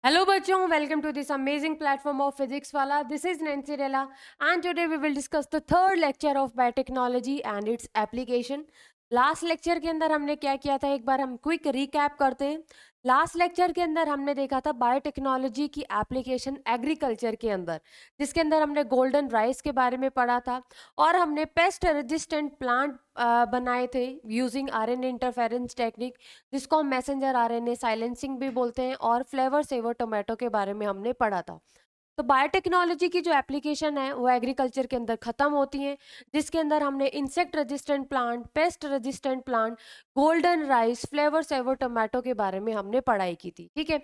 Hello bachon, welcome to this amazing platform of Physics Wala. This is Nancy Rella and today we will discuss the third lecture of biotechnology and its application. Last lecture के अंदर हमने क्या किया था, एक बार हम quick recap करते हैं। लास्ट लेक्चर के अंदर हमने देखा था बायोटेक्नोलॉजी की एप्लीकेशन एग्रीकल्चर के अंदर, जिसके अंदर हमने गोल्डन राइस के बारे में पढ़ा था और हमने पेस्ट रेजिस्टेंट प्लांट बनाए थे यूजिंग आरएनए इंटरफेरेंस टेक्निक, जिसको हम मैसेंजर आरएनए साइलेंसिंग भी बोलते हैं, और फ्लेवर सेवर टोमेटो के बारे में हमने पढ़ा था। तो बायोटेक्नोलॉजी की जो एप्लीकेशन है वो एग्रीकल्चर के अंदर ख़त्म होती हैं, जिसके अंदर हमने insect resistant plant, pest resistant plant, golden rice, flavour saver tomato के बारे में हमने पढ़ाई की थी। ठीक है,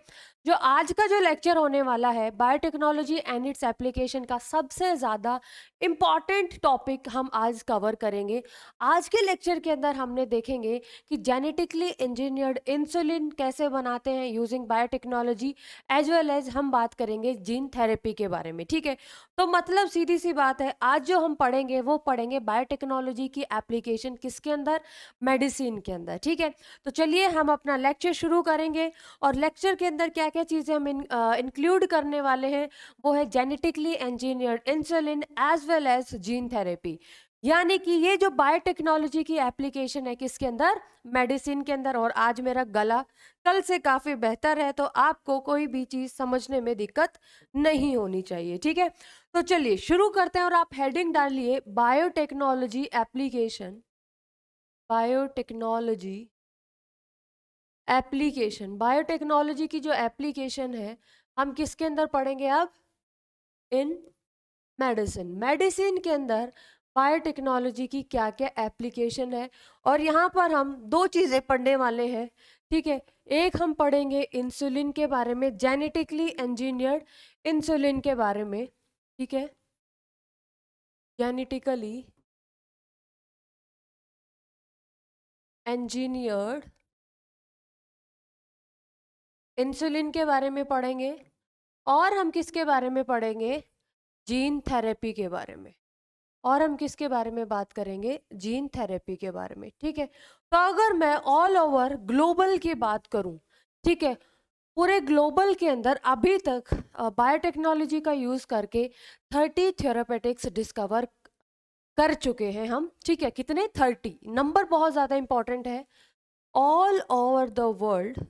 जो आज का जो लेक्चर होने वाला है बायोटेक्नोलॉजी एंड इट्स एप्लीकेशन का सबसे ज़्यादा इम्पॉर्टेंट टॉपिक हम आज कवर करेंगे। आज के लेक्चर के अंदर हमने देखेंगे कि जेनेटिकली इंजीनियर्ड इंसुलिन कैसे बनाते हैं using biotechnology, as well as हम बात करेंगे जीन थेरेपी के बारे में। ठीक है, तो मतलब सीधी सी बात है, आज जो हम पढ़ेंगे वो पढ़ेंगे बायोटेक्नोलॉजी की एप्लीकेशन किसके अंदर, मेडिसिन के अंदर। ठीक है, तो चलिए हम अपना लेक्चर शुरू करेंगे और लेक्चर के अंदर क्या क्या चीज़ें हम इंक्लूड करने वाले हैं वो है genetically engineered insulin as well as gene therapy. यानी कि ये जो बायोटेक्नोलॉजी की एप्लीकेशन है किसके अंदर, मेडिसिन के अंदर। और आज मेरा गला कल से काफ़ी बेहतर है, तो आपको कोई भी चीज़ समझने में दिक्कत नहीं होनी चाहिए। ठीक है, तो चलिए शुरू करते हैं और आप हेडिंग डालिए biotechnology application. Biotechnology application, biotechnology की जो एप्लीकेशन है हम किसके अंदर पढ़ेंगे अब, इन मेडिसिन। मेडिसिन के अंदर बायोटेक्नोलॉजी की क्या क्या एप्लीकेशन है, और यहाँ पर हम दो चीज़ें पढ़ने वाले हैं। ठीक है, एक हम पढ़ेंगे इंसुलिन के बारे में, जेनेटिकली इंजीनियर्ड इंसुलिन के बारे में। ठीक है, जेनेटिकली इंजीनियर्ड इंसुलिन के बारे में पढ़ेंगे, और हम किसके बारे में पढ़ेंगे, जीन थेरेपी के बारे में। और हम किसके बारे में बात करेंगे, जीन थेरेपी के बारे में। ठीक है, तो अगर मैं ऑल ओवर ग्लोबल की बात करूं, ठीक है, पूरे ग्लोबल के अंदर अभी तक बायोटेक्नोलॉजी का यूज करके 30 थेरापेटिक्स डिस्कवर कर चुके हैं हम। ठीक है, कितने, 30। नंबर बहुत ज्यादा इंपॉर्टेंट है। All over the world,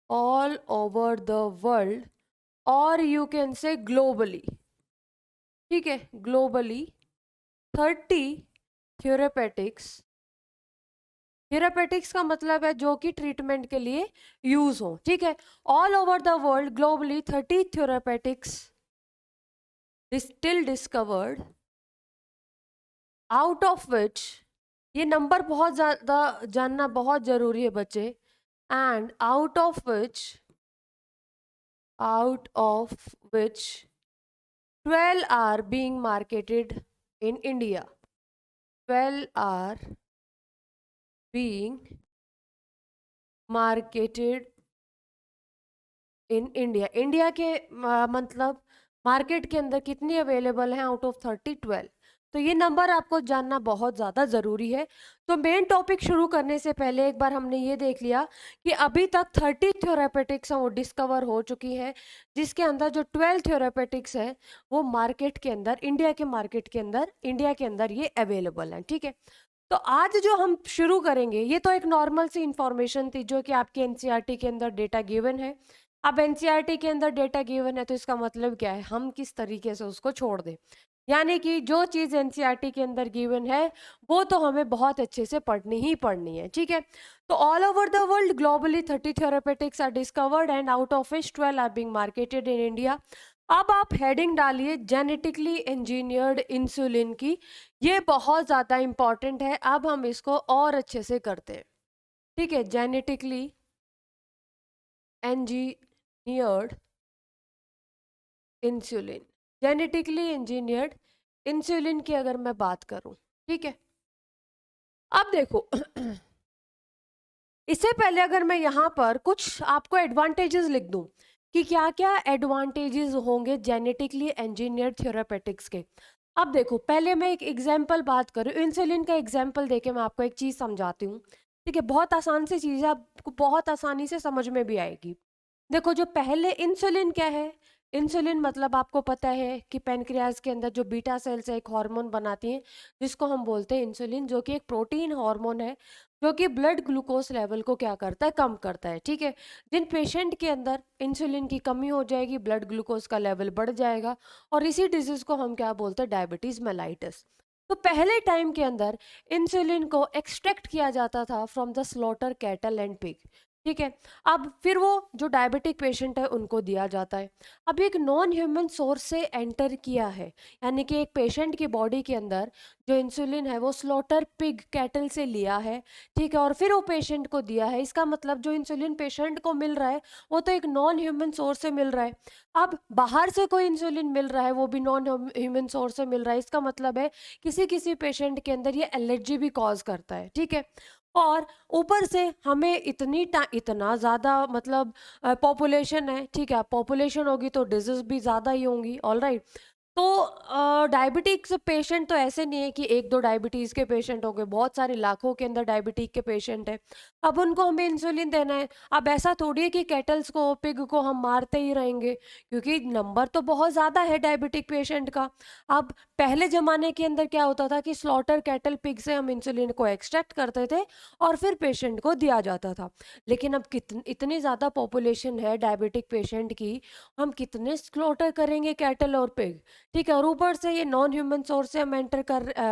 all over the world, और यू कैन से ग्लोबली। ठीक है, ग्लोबली 30 थेरापेटिक्स, थेरापेटिक्स का मतलब है जो कि ट्रीटमेंट के लिए यूज हो। ठीक है, all over the world globally 30 therapeutics still discovered, out of which, ये नंबर बहुत ज़्यादा जानना बहुत ज़रूरी है बच्चे, and out of which 12 are being marketed in India. 12 are being marketed in India. India के मतलब मार्केट के अंदर कितनी अवेलेबल हैं आउट ऑफ 30, 12। तो ये नंबर आपको जानना बहुत ज़्यादा ज़रूरी है। तो मेन टॉपिक शुरू करने से पहले एक बार हमने ये देख लिया कि अभी तक 30 थेरापेटिक्स वो डिस्कवर हो चुकी है, जिसके अंदर जो 12 थेरापेटिक्स है वो मार्केट के अंदर, इंडिया के मार्केट के अंदर, इंडिया के अंदर ये अवेलेबल हैं। ठीक है, तो आज जो हम शुरू करेंगे ये तो एक नॉर्मल सी इंफॉर्मेशन थी जो कि आपके एनसीईआरटी के अंदर डेटा गिवन है। अब एनसीईआरटी के अंदर डेटा गिवन है तो इसका मतलब क्या है, हम किस तरीके से उसको छोड़ दें। यानी कि जो चीज़ एनसीईआरटी के अंदर गिवन है वो तो हमें बहुत अच्छे से पढ़नी ही पढ़नी है। ठीक है, तो all over the world globally 30 therapeutics are discovered and out of which 12 are being marketed in India. अब आप हेडिंग डालिए जेनेटिकली इंजीनियर्ड इंसुलिन की, ये बहुत ज़्यादा इंपॉर्टेंट है। अब हम इसको और अच्छे से करते हैं। ठीक है, genetically engineered insulin, genetically engineered insulin की अगर मैं बात करूं, ठीक है, अब देखो इससे पहले अगर मैं यहाँ पर कुछ आपको एडवांटेजेस लिख दूं कि क्या क्या एडवांटेजेस होंगे जेनेटिकली इंजीनियर्ड थेरापेटिक्स के। अब देखो, पहले मैं एक एग्जांपल बात करूं, इंसुलिन का एग्जांपल देके मैं आपको एक चीज़ समझाती हूँ। ठीक है, बहुत आसान सी चीज़ है, आपको बहुत आसानी से समझ में भी आएगी। देखो जो पहले इंसुलिन क्या है, इंसुलिन मतलब आपको पता है कि पैनक्रियाज के अंदर जो बीटा सेल्स है एक हार्मोन बनाती हैं जिसको हम बोलते हैं इंसुलिन, जो कि एक प्रोटीन हार्मोन है जो कि ब्लड ग्लूकोज लेवल को क्या करता है, कम करता है। ठीक है, जिन पेशेंट के अंदर इंसुलिन की कमी हो जाएगी ब्लड ग्लूकोज का लेवल बढ़ जाएगा और इसी डिजीज को हम क्या बोलते हैं, डायबिटीज मेलाइटिस। तो पहले टाइम के अंदर इंसुलिन को एक्सट्रैक्ट किया जाता था from the slaughter cattle and pig. ठीक है, अब फिर वो जो डायबिटिक पेशेंट है उनको दिया जाता है। अब एक नॉन ह्यूमन सोर्स से एंटर किया है, यानी कि एक पेशेंट की बॉडी के अंदर जो इंसुलिन है वो स्लॉटर पिग कैटल से लिया है। ठीक है, और फिर वो पेशेंट को दिया है। इसका मतलब जो इंसुलिन पेशेंट को मिल रहा है वो तो एक नॉन ह्यूमन सोर्स से मिल रहा है। अब बाहर से कोई इंसुलिन मिल रहा है वो भी नॉन ह्यूमन सोर्स से मिल रहा है। इसका मतलब है किसी किसी पेशेंट के अंदर ये एलर्जी भी कॉज करता है। ठीक है, और ऊपर से हमें इतना ज़्यादा मतलब पॉपुलेशन है। ठीक है, पॉपुलेशन होगी तो डिजीज भी ज़्यादा ही होंगी। ऑल राइट, तो डायबिटिक्स पेशेंट तो ऐसे नहीं है कि एक दो डायबिटीज़ के पेशेंट हो गए, बहुत सारे लाखों के अंदर डायबिटिक के पेशेंट हैं। अब उनको हमें इंसुलिन देना है। अब ऐसा थोड़ी है कि कैटल्स को पिग को हम मारते ही रहेंगे, क्योंकि नंबर तो बहुत ज़्यादा है डायबिटिक पेशेंट का। अब पहले ज़माने के अंदर क्या होता था कि स्लॉटर कैटल पिग से हम इंसुलिन को एक्सट्रैक्ट करते थे और फिर पेशेंट को दिया जाता था। लेकिन अब इतनी ज़्यादा पॉपुलेशन है डायबिटिक पेशेंट की, हम कितने स्लॉटर करेंगे कैटल और पिग। ठीक है, और ऊपर से ये नॉन ह्यूमन सोर्स से हम एंटर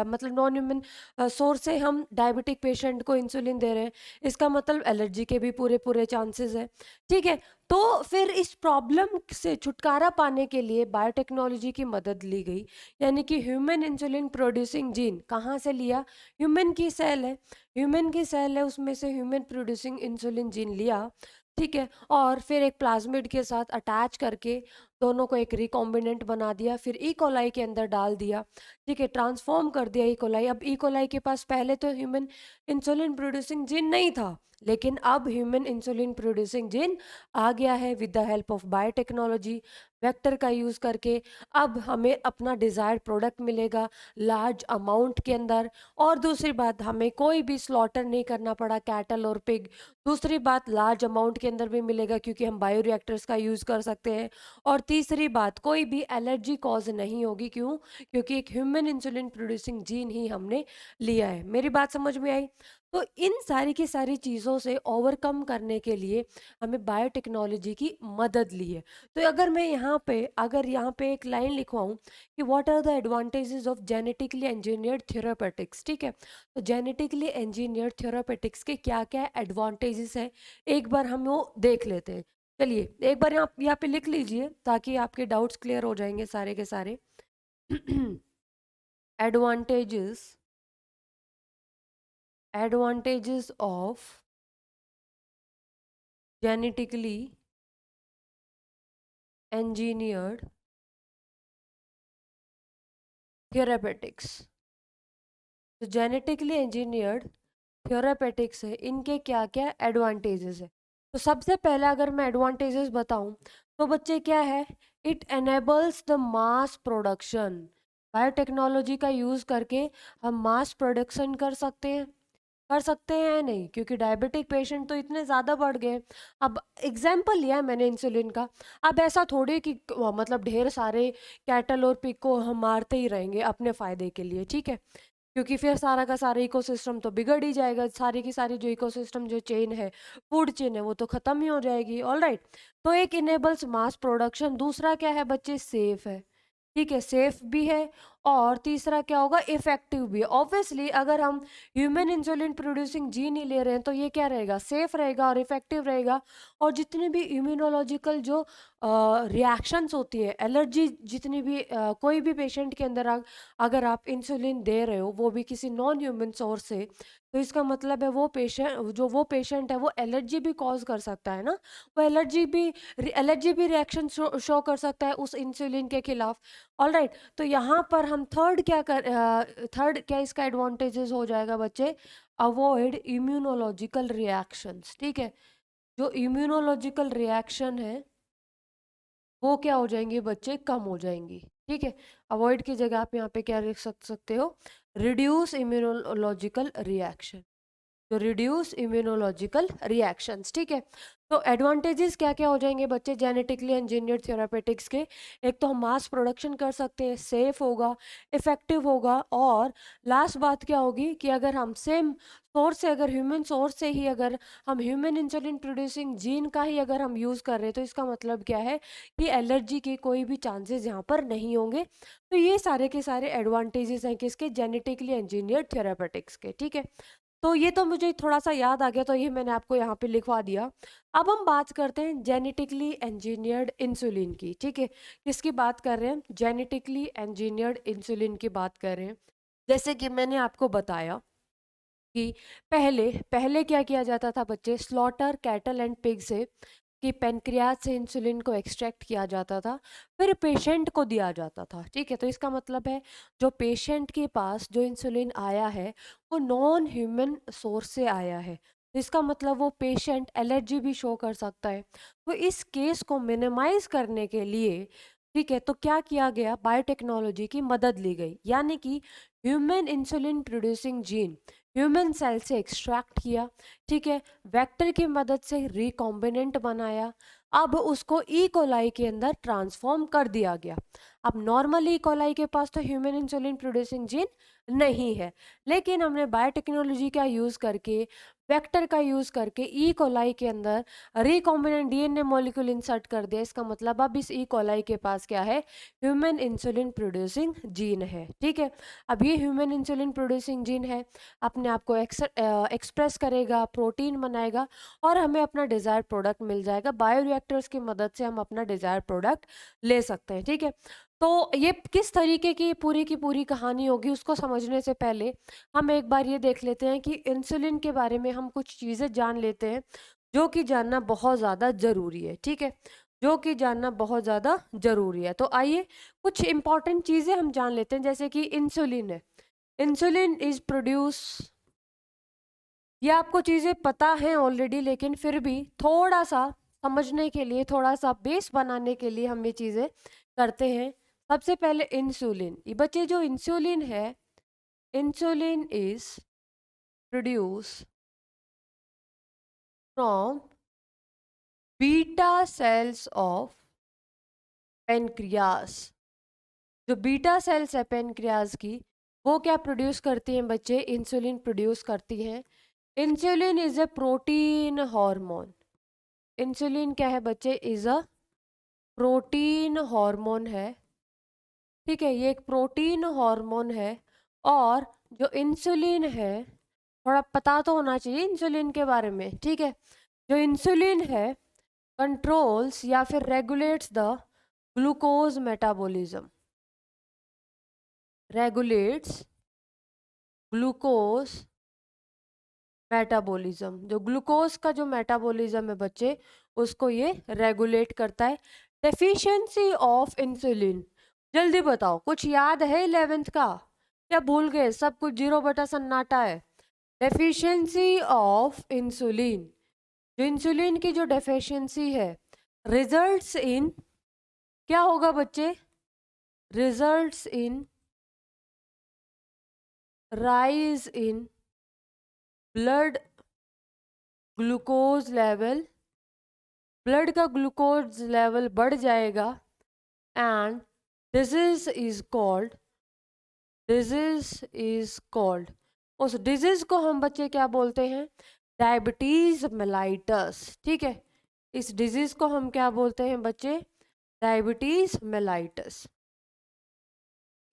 मतलब नॉन ह्यूमन सोर्स से हम डायबिटिक पेशेंट को इंसुलिन दे रहे हैं। इसका मतलब एलर्जी के भी पूरे पूरे चांसेस है। ठीक है, तो फिर इस प्रॉब्लम से छुटकारा पाने के लिए बायोटेक्नोलॉजी की मदद ली गई, यानी कि ह्यूमन इंसुलिन प्रोड्यूसिंग जीन। कहाँ से लिया, ह्यूमन की सेल है, ह्यूमन की सेल है उसमें से ह्यूमन प्रोड्यूसिंग इंसुलिन जीन लिया। ठीक है, और फिर एक प्लाज्मिड के साथ अटैच करके दोनों को एक रिकॉम्बिनेंट बना दिया, फिर ई कोलाई के अंदर डाल दिया। ठीक है, ट्रांसफॉर्म कर दिया ई कोलाई। अब ई कोलाई के पास पहले तो ह्यूमन इंसुलिन प्रोड्यूसिंग जीन नहीं था, लेकिन अब ह्यूमन इंसुलिन प्रोड्यूसिंग जीन आ गया है with the help of biotechnology, vector का यूज़ करके। अब हमें अपना डिज़ायर्ड प्रोडक्ट मिलेगा लार्ज अमाउंट के अंदर। और दूसरी बात, हमें कोई भी स्लॉटर नहीं करना पड़ा कैटल और पिग। दूसरी बात, लार्ज अमाउंट के अंदर भी मिलेगा क्योंकि हम बायोरिएक्टर्स का यूज़ कर सकते हैं। और तीसरी बात, कोई भी एलर्जी कॉज नहीं होगी। क्यों, क्योंकि एक ह्यूमन इंसुलिन प्रोड्यूसिंग जीन ही हमने लिया है। मेरी बात समझ में आई? तो इन सारी की सारी चीज़ों से ओवरकम करने के लिए हमें बायोटेक्नोलॉजी की मदद ली है। तो अगर यहाँ पे एक लाइन लिखवाऊँ कि what are the advantages of genetically engineered therapeutics. ठीक है, तो जेनेटिकली इंजीनियर्ड थेरापेटिक्स के क्या क्या एडवांटेजेस हैं, एक बार हम वो देख लेते हैं। चलिए एक बार यहाँ पे लिख लीजिए ताकि आपके डाउट्स क्लियर हो जाएंगे सारे के सारे। Advantages, advantages of genetically engineered therapeutics. तो जेनेटिकली इंजीनियर्ड थेरापेटिक्स है, इनके क्या क्या एडवांटेजेस है। तो सबसे पहला अगर मैं एडवांटेजेस बताऊं तो बच्चे क्या है, it enables the mass production. Biotechnology का यूज़ करके हम मास प्रोडक्शन कर सकते हैं या नहीं, क्योंकि डायबिटिक पेशेंट तो इतने ज़्यादा बढ़ गए। अब एग्जाम्पल लिया है मैंने इंसुलिन का। अब ऐसा थोड़ी कि मतलब ढेर सारे कैटल और पिग को हम मारते ही रहेंगे अपने फ़ायदे के लिए। ठीक है, क्योंकि फिर सारा का सारा इकोसिस्टम तो बिगड़ ही जाएगा, सारी की सारी जो इकोसिस्टम जो चेन है, फूड चेन है, वो तो ख़त्म ही हो जाएगी। ऑल राइट, तो एक इनेबल्स मास प्रोडक्शन। दूसरा क्या है बच्चे, सेफ है। ठीक है, सेफ भी है। और तीसरा क्या होगा, इफेक्टिव भी है। ऑब्वियसली अगर हम ह्यूमन इंसुलिन प्रोड्यूसिंग जीन ही ले रहे हैं तो ये क्या रहेगा, सेफ रहेगा और इफेक्टिव रहेगा। और जितने भी इम्यूनोलॉजिकल जो रिएक्शंस होती है, एलर्जी जितनी भी कोई भी पेशेंट के अंदर अगर आप इंसुलिन दे रहे हो वो भी किसी नॉन ह्यूमन सोर्स से, तो इसका मतलब है वो पेशेंट है वो एलर्जी भी कॉज कर सकता है ना। वो एलर्जी भी रिएक्शन शो कर सकता है उस इंसुलिन के खिलाफ। ऑल राइट, तो यहाँ पर हम थर्ड क्या इसका एडवांटेजेस हो जाएगा बच्चे, अवॉइड इम्यूनोलॉजिकल रिएक्शंस। ठीक है, जो इम्यूनोलॉजिकल रिएक्शन है वो क्या हो जाएंगे बच्चे, कम हो जाएंगी। ठीक है, अवॉइड की जगह आप यहाँ पे क्या लिख सकते हो, रिड्यूस इम्यूनोलॉजिकल रिएक्शन। तो रिड्यूस इम्यूनोलॉजिकल रिएक्शंस। ठीक है, तो एडवांटेजेस क्या क्या हो जाएंगे बच्चे जेनेटिकली इंजीनियर्ड थेरापेटिक्स के? एक तो हम मास प्रोडक्शन कर सकते हैं, सेफ होगा, इफेक्टिव होगा, और लास्ट बात क्या होगी कि अगर हम सेम सोर्स से, अगर ह्यूमन सोर्स से ही अगर हम ह्यूमन इंसुलिन प्रोड्यूसिंग जीन का ही अगर हम यूज़ कर रहे हैं, तो इसका मतलब क्या है कि एलर्जी के कोई भी चांसेस यहाँ पर नहीं होंगे। तो ये सारे के सारे एडवांटेजेस हैं किसके? जेनेटिकली इंजीनियर्ड थेरापेटिक्स के। ठीक है, तो ये तो मुझे थोड़ा सा याद आ गया, तो ये मैंने आपको यहाँ पे लिखवा दिया। अब हम बात करते हैं जेनेटिकली इंजीनियर्ड इंसुलिन की। ठीक है, किसकी बात कर रहे हैं? जेनेटिकली इंजीनियर्ड इंसुलिन की बात कर रहे हैं। जैसे कि मैंने आपको बताया कि पहले पहले क्या किया जाता था बच्चे? स्लॉटर कैटल एंड पिग से कि पेनक्रियाज से इंसुलिन को एक्सट्रैक्ट किया जाता था, फिर पेशेंट को दिया जाता था। ठीक है, तो इसका मतलब है जो पेशेंट के पास जो इंसुलिन आया है वो नॉन ह्यूमन सोर्स से आया है, तो इसका मतलब वो पेशेंट एलर्जी भी शो कर सकता है। तो इस केस को मिनिमाइज करने के लिए, ठीक है, तो क्या किया गया? बायोटेक्नोलॉजी की मदद ली गई, यानी कि human insulin producing gene human cell से एक्सट्रैक्ट किया, ठीक है, वेक्टर की मदद से रिकॉम्बिनेंट बनाया, अब उसको ई कोलाई के अंदर ट्रांसफॉर्म कर दिया गया। अब नॉर्मल ई कोलाई के पास तो ह्यूमन इंसुलिन प्रोड्यूसिंग जीन नहीं है, लेकिन हमने बायोटेक्नोलॉजी का यूज़ करके, वेक्टर का यूज़ करके ई कोलाई के अंदर रिकॉम्बिनेंट डीएनए मॉलिक्यूल इंसर्ट कर दिया। इसका मतलब अब इस ई कोलाई के पास क्या है? ह्यूमन इंसुलिन प्रोड्यूसिंग जीन है। ठीक है, अब ये ह्यूमन इंसुलिन प्रोड्यूसिंग जीन है, अपने आप को एक्सप्रेस करेगा, प्रोटीन बनाएगा, और हमें अपना डिज़ायर प्रोडक्ट मिल जाएगा। बायोरिएक्टर्स की मदद से हम अपना डिज़ायर प्रोडक्ट ले सकते हैं। ठीक है, तो ये किस तरीके की पूरी कहानी होगी उसको समझने से पहले हम एक बार ये देख लेते हैं कि इंसुलिन के बारे में हम कुछ चीज़ें जान लेते हैं जो कि जानना बहुत ज़्यादा ज़रूरी है। ठीक है, जो कि जानना बहुत ज़्यादा ज़रूरी है। तो आइए कुछ इंपॉर्टेंट चीज़ें हम जान लेते हैं, जैसे कि इंसुलिन है। इंसुलिन इज प्रोड्यूस, ये आपको चीज़ें पता हैं ऑलरेडी, लेकिन फिर भी थोड़ा सा समझने के लिए, थोड़ा सा बेस बनाने के लिए हम ये चीज़ें करते हैं। सबसे पहले इंसुलिन, ये बच्चे जो इंसुलिन है, insulin is produce from beta cells of pancreas. जो बीटा सेल्स है पेनक्रियाज की, वो क्या प्रोड्यूस करती हैं बच्चे? इंसुलिन प्रोड्यूस करती हैं। Insulin is a protein hormone. Insulin क्या है बच्चे? इज अ प्रोटीन हार्मोन है। ठीक है, ये एक प्रोटीन हार्मोन है, और जो इंसुलिन है, थोड़ा पता तो होना चाहिए इंसुलिन के बारे में। ठीक है, जो इंसुलिन है कंट्रोल्स या फिर regulates the glucose metabolism, regulates glucose metabolism. जो ग्लूकोज का जो मेटाबॉलिज्म है बच्चे, उसको ये रेगुलेट करता है। डेफिशिएंसी ऑफ इंसुलिन, जल्दी बताओ, कुछ याद है 11th का या भूल गए? सब कुछ 0 बटा सन्नाटा है। डेफिशिएंसी ऑफ इंसुलिन, जो इंसुलिन की जो डेफिशिएंसी है, रिजल्ट्स इन, क्या होगा बच्चे? Results in rise in blood glucose level, blood का ग्लूकोज लेवल बढ़ जाएगा, and disease is called, disease is called, उस डिजीज को हम बच्चे क्या बोलते हैं? Diabetes mellitus. ठीक है, इस डिजीज को हम क्या बोलते हैं बच्चे? Diabetes mellitus.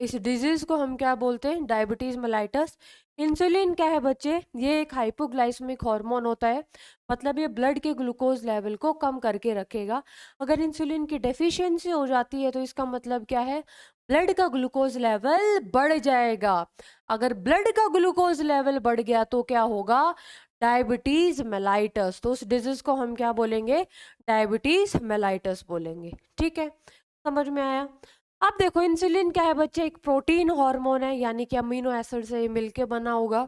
इस डिजीज को हम क्या बोलते हैं? Diabetes mellitus. इंसुलिन क्या है बच्चे? ये एक हाइपोग्लाइसेमिक हार्मोन होता है, मतलब ये ब्लड के ग्लूकोज लेवल को कम करके रखेगा। अगर इंसुलिन की डेफिशिएंसी हो जाती है तो इसका मतलब क्या है? ब्लड का ग्लूकोज लेवल बढ़ जाएगा। अगर ब्लड का ग्लूकोज लेवल बढ़ गया तो क्या होगा? Diabetes mellitus. तो उस डिजीज को हम क्या बोलेंगे? डायबिटीज मेलाइटस बोलेंगे। ठीक है, समझ में आया? अब देखो इंसुलिन क्या है बच्चे? एक प्रोटीन हार्मोन है, यानी कि अमीनो एसिड से मिलके बना होगा।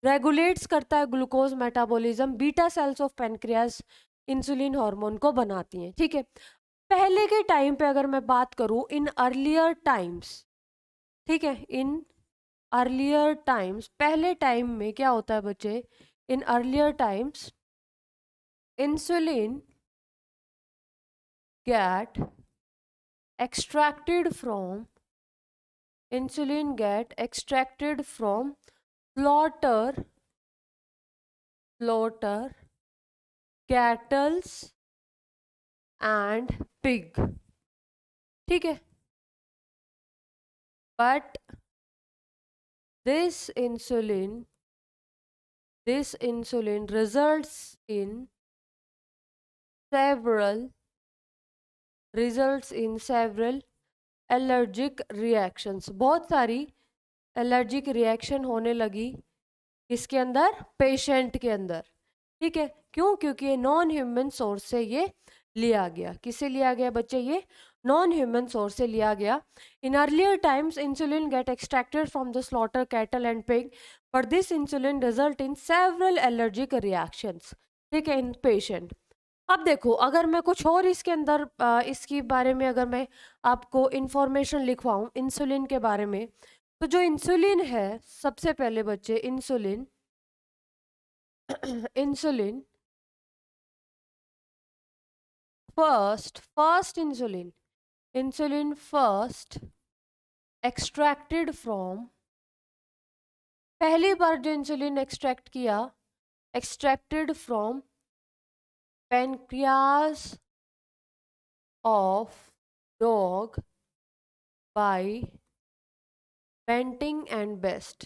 रेगुलेट्स करता है glucose metabolism. Beta cells of pancreas insulin hormone को बनाती हैं। ठीक है, पहले के टाइम पे अगर मैं बात करूं, इन अर्लियर टाइम्स, ठीक है, इन अर्लियर टाइम्स, पहले टाइम में क्या होता है बच्चे? in earlier times, insulin get extracted from slaughter cattles and pig. ठीक है, but this insulin results in several allergic reactions. बहुत सारी एलर्जिक रिएक्शन होने लगी किसके अंदर, पेशेंट के अंदर. ठीक है, क्यों? क्योंकि ये नॉन ह्यूमन सोर्स से ये लिया गया. किससे लिया गया बच्चे? ये नॉन ह्यूमन सोर्स से लिया गया. In earlier times insulin get extracted from the slaughter cattle and pig, but this insulin result in several allergic reactions. ठीक है, इन पेशेंट. अब देखो, अगर मैं कुछ और इसके अंदर इसके बारे में अगर मैं आपको इंफॉर्मेशन लिखवाऊं इंसुलिन के बारे में, तो जो इंसुलिन है, सबसे पहले बच्चे insulin first insulin first extracted from, पहली बार जो insulin extracted from pancreas of dog by Banting and Best.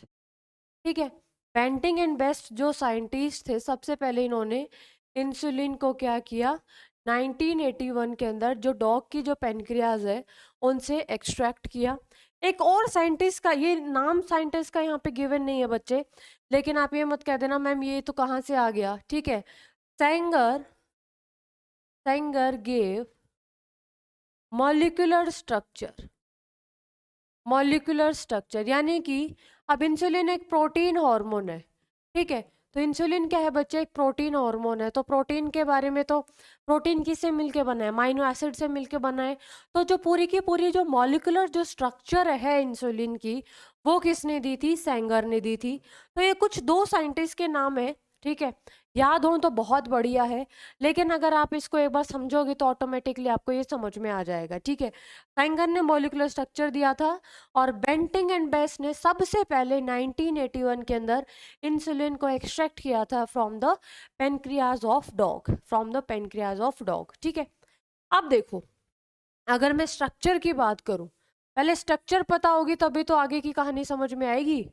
ठीक है, बेंटिंग एंड बेस्ट जो साइंटिस्ट थे, सबसे पहले इन्होंने इंसुलिन को क्या किया, 1981 के अंदर जो डॉग की जो पेनक्रियाज है उनसे एक्सट्रैक्ट किया. एक और साइंटिस्ट का, ये नाम साइंटिस्ट का यहाँ पे गिवन नहीं है बच्चे, लेकिन आप ये मत कह देना मैम ये तो कहाँ से आ गया. ठीक है, Sanger gave मॉलिक्यूलर स्ट्रक्चर, यानी कि अब इंसुलिन एक प्रोटीन हार्मोन है. ठीक है, तो इंसुलिन क्या है बच्चे, एक प्रोटीन हार्मोन है. तो प्रोटीन के बारे में, तो प्रोटीन किससे मिलके बना है, अमाइनो एसिड से मिलके बना है. तो जो पूरी की पूरी जो मॉलिक्यूलर जो स्ट्रक्चर है इंसुलिन की, वो किसने दी थी, सेंगर ने दी थी. तो ये कुछ दो साइंटिस्ट के नाम है. ठीक है, याद हो तो बहुत बढ़िया है, लेकिन अगर आप इसको एक बार समझोगे तो ऑटोमेटिकली आपको ये समझ में आ जाएगा. ठीक है, सेंगर ने मॉलिक्यूलर स्ट्रक्चर दिया था, और बेंटिंग एंड बेस्ट ने सबसे पहले 1981 के अंदर इंसुलिन को एक्सट्रैक्ट किया था from the pancreas of dog. ठीक है, अब देखो, अगर मैं स्ट्रक्चर की बात करूं, पहले स्ट्रक्चर पता होगी तभी तो आगे की कहानी समझ में आएगी,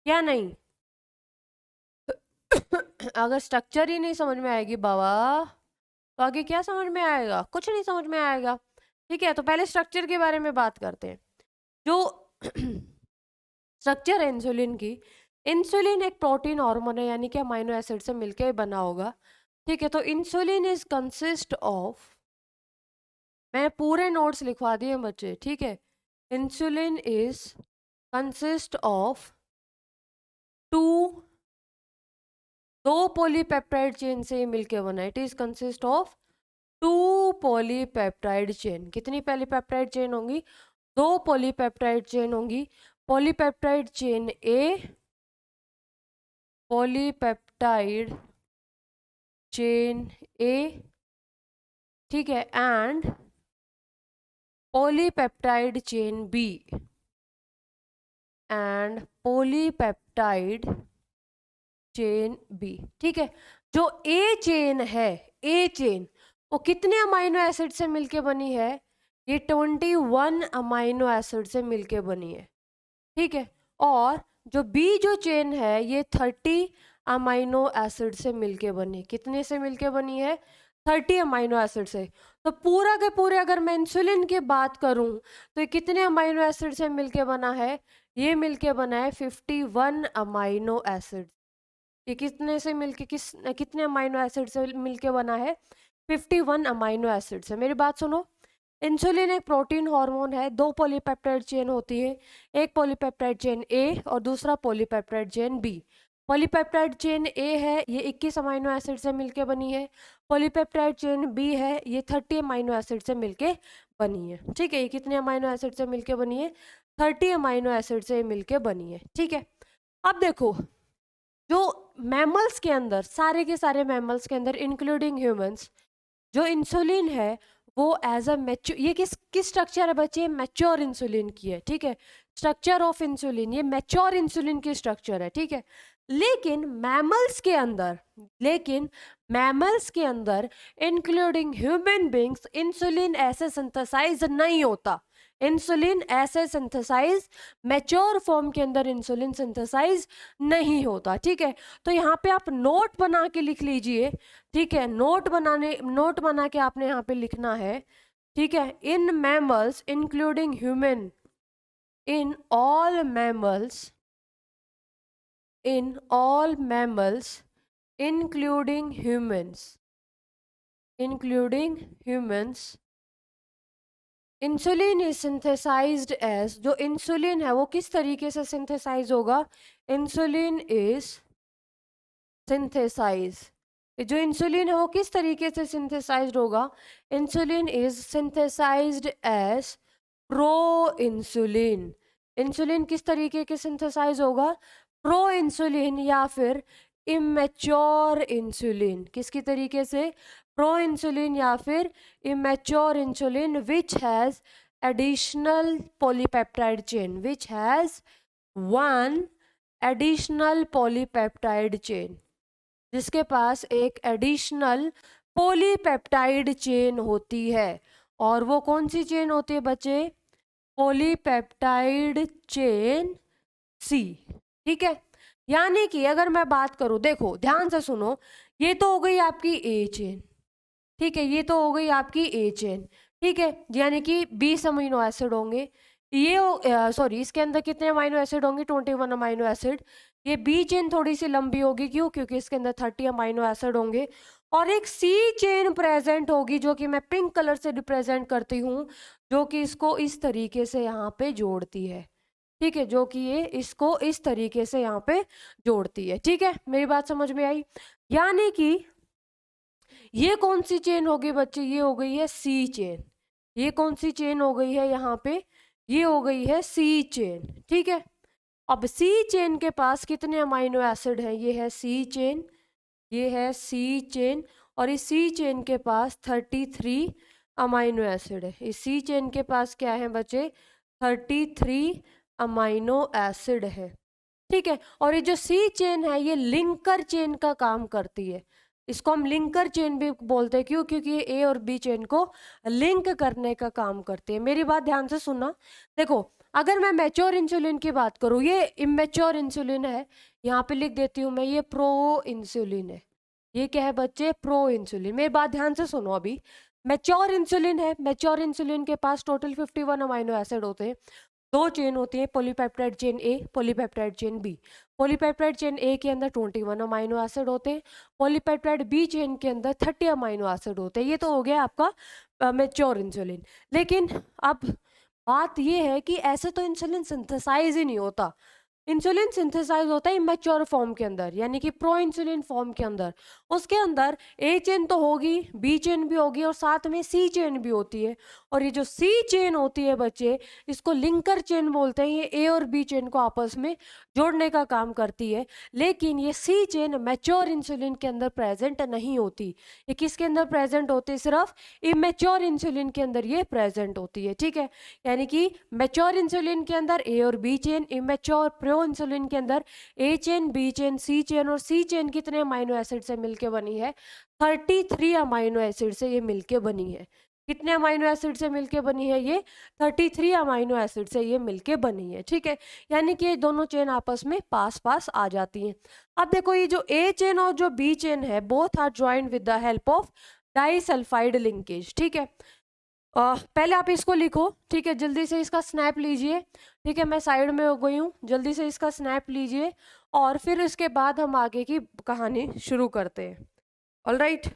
या नहीं? अगर स्ट्रक्चर ही नहीं समझ में आएगी बाबा, तो आगे क्या समझ में आएगा, कुछ नहीं समझ में आएगा. ठीक है, तो पहले स्ट्रक्चर के बारे में बात करते हैं. जो स्ट्रक्चर है इंसुलिन की, इंसुलिन एक प्रोटीन हार्मोन है, यानी कि अमाइनो एसिड से मिलके बना होगा. ठीक है, तो इंसुलिन इज कंसिस्ट ऑफ, मैं पूरे नोट्स लिखवा दिए बच्चे. ठीक है, इंसुलिन इज कंसिस्ट ऑफ दो पॉलीपेप्टाइड चेन से मिलके बना है. It is consist of 2 polypeptide chain. कितनी पॉलीपेप्टाइड चेन होंगी, 2 पॉलीपेप्टाइड चेन होंगी. Polypeptide chain A, polypeptide chain A. ठीक है, and polypeptide chain B, and polypeptide chain B. ठीक है, जो ए चेन है, ए चेन वो कितने अमाइनो एसिड से मिलके बनी है, ये 21 अमाइनो एसिड से मिलके बनी है. ठीक है, और जो बी जो चेन है ये 30 अमाइनो एसिड से मिलके बनी. कितने से मिलके बनी है, 30 अमाइनो एसिड से. तो पूरा के पूरे अगर मैं इंसुलिन की बात करूं तो ये कितने अमाइनो एसिड से मिलके बना है, ये मिलके बना है 51 अमाइनो एसिड. ये कितने से मिलके कितने अमाइनो एसिड से मिलके बना है, 51 अमाइनो एसिड से. मेरी बात सुनो, इंसुलिन एक प्रोटीन हार्मोन है. 2 पॉलीपेप्टाइड चेन होती है, एक पॉलीपेप्टाइड चेन ए और दूसरा polypeptide chain B. Polypeptide chain A है, ये 21 अमाइनो एसिड से मिलके बनी है. पॉलीपेप्टाइड चेन बी है, ये 30 अमाइनो एसिड से मिलके बनी है. ठीक है, ये कितने अमाइनो एसिड से मिलके बनी है, 30 अमाइनो एसिड से मिलके बनी है. ठीक है, अब देखो, जो मैमल्स के अंदर, सारे के सारे मैमल्स के अंदर इंक्लूडिंग ह्यूमंस, जो इंसुलिन है वो एज अ मैच्योर, ये किस स्ट्रक्चर है बच्चे, मैच्योर इंसुलिन की है, ठीक है। स्ट्रक्चर ऑफ इंसुलिन, ये मैच्योर इंसुलिन की स्ट्रक्चर है, ठीक है। लेकिन मैमल्स के अंदर, लेकिन मैमल्स के अंदर इंक्लूडिंग ह्यूमन बींग्स, इंसुलिन ऐसे सिंथेसाइज नहीं होता। इंसुलिन ऐसे सिंथेसाइज, मैच्योर फॉर्म के अंदर इंसुलिन सिंथेसाइज नहीं होता, ठीक है। तो यहाँ पे आप नोट बना के लिख लीजिए, ठीक है। नोट बना के आपने यहाँ पे लिखना है, ठीक है। In mammals including human, in all mammals, in all mammals including humans, insulin is synthesized as, जो इंसुलिन है वो किस तरीके से सिंथेसाइज होगा, इंसुलिन इज सिंथेसाइज, जो इंसुलिन है वो किस तरीके से सिंथेसाइज्ड होगा, insulin is synthesized as pro insulin. Insulin किस तरीके के सिंथेसाइज होगा, प्रो इंसुलिन या फिर इमेच्योर इंसुलिन। किसकी तरीके से, प्रो इंसुलिन या फिर immature insulin which has additional polypeptide chain, which has one additional polypeptide chain, जिसके पास एक एडिशनल पॉलीपेप्टाइड चेन होती है। और वो कौन सी चेन होती है बच्चे, पॉलीपेप्टाइड चेन सी, ठीक है। यानी कि अगर मैं बात करूं, देखो ध्यान से सुनो, ये तो हो गई आपकी ए चेन, ठीक है, ये तो हो गई आपकी ए चेन, ठीक है। यानी कि 20 अमीनो एसिड होंगे, ये सॉरी इसके अंदर कितने अमीनो एसिड होंगे, 21 अमीनो एसिड। ये बी चेन थोड़ी सी लंबी होगी, क्यों, क्योंकि इसके अंदर 30 अमीनो एसिड होंगे। और एक सी चेन प्रेजेंट होगी, जो कि मैं पिंक कलर से रिप्रेजेंट करती हूँ, जो कि इसको इस तरीके से यहाँ पे जोड़ती है, ठीक है, जो कि ये इसको इस तरीके से यहाँ पे जोड़ती है, ठीक है। मेरी बात समझ में आई। यानी कि ये कौन सी चेन होगी बच्चे, ये हो गई है सी चेन। ये कौन सी चेन हो गई है यहाँ पे, ये हो गई है सी चेन, ठीक है। अब सी चेन के पास कितने अमाइनो एसिड हैं, ये है सी चेन, ये है सी चेन, और इस सी चेन के पास 33 अमाइनो एसिड है। इस सी चेन के पास क्या है बच्चे, 33 अमाइनो एसिड है, ठीक है। और ये जो सी चेन है ये लिंकर चेन का काम करती है, इसको हम लिंकर चेन भी बोलते हैं, क्यों, क्योंकि ये ए और बी चेन को लिंक करने का काम करती है। मेरी बात ध्यान से सुनना, देखो अगर मैं मैच्योर इंसुलिन की बात करूँ, ये इमेच्योर इंसुलिन है, यहाँ पे लिख देती हूँ मैं, ये प्रो इंसुलिन है। ये क्या है बच्चे, प्रो इंसुलिन। मेरी बात ध्यान से सुनो, अभी मैच्योर इंसुलिन है, मैच्योर इंसुलिन के पास टोटल 51 अमाइनो एसिड होते हैं। दो चेन होती है, polypeptide chain A, polypeptide chain B. Polypeptide chain A के अंदर 21 अमाइनो एसिड होते हैं, पॉलीपेप्टाइड बी चेन के अंदर 30 अमाइनो एसिड होते हैं। ये तो हो गया आपका मैच्योर इंसुलिन। लेकिन अब बात ये है कि ऐसे तो इंसुलिन सिंथेसाइज ही नहीं होता, इंसुलिन सिंथेसाइज होता है इमेच्योर फॉर्म के अंदर, यानी कि प्रो इंसुलिन फॉर्म के अंदर। उसके अंदर ए चेन तो होगी, बी चेन भी होगी, और साथ में सी चेन भी होती है। और ये जो सी चेन होती है बच्चे, इसको लिंकर चेन बोलते हैं, ये ए और बी चेन को आपस में जोड़ने का काम करती है। लेकिन ये सी चेन मैच्योर इंसुलिन के अंदर प्रेजेंट नहीं होती। ये किसके अंदर प्रेजेंट होती है, सिर्फ इमेच्योर इंसुलिन के अंदर ये प्रेजेंट होती है, ठीक है। यानी कि मैच्योर इंसुलिन के अंदर ए और B chain, immature pro insulin के अंदर A chain, B chain, C chain. और सी चेन कितने अमाइनो एसिड से मिलके बनी है, 33 अमाइनो एसिड से ये मिलके बनी है। कितने अमाइनो एसिड से मिलके बनी है, ये 33 अमाइनो एसिड से ये मिलके बनी है, ठीक है। यानी कि ये दोनों चेन आपस में पास पास आ जाती हैं। अब देखो ये जो ए चेन और जो बी चेन है, both are joint with the help of disulphide linkage, ठीक है। पहले आप इसको लिखो, ठीक है, जल्दी से इसका स्नैप लीजिए, ठीक है। मैं साइड में हो गई हूँ, जल्दी से इसका स्नैप लीजिए, और फिर इसके बाद हम आगे की कहानी शुरू करते हैं। All right.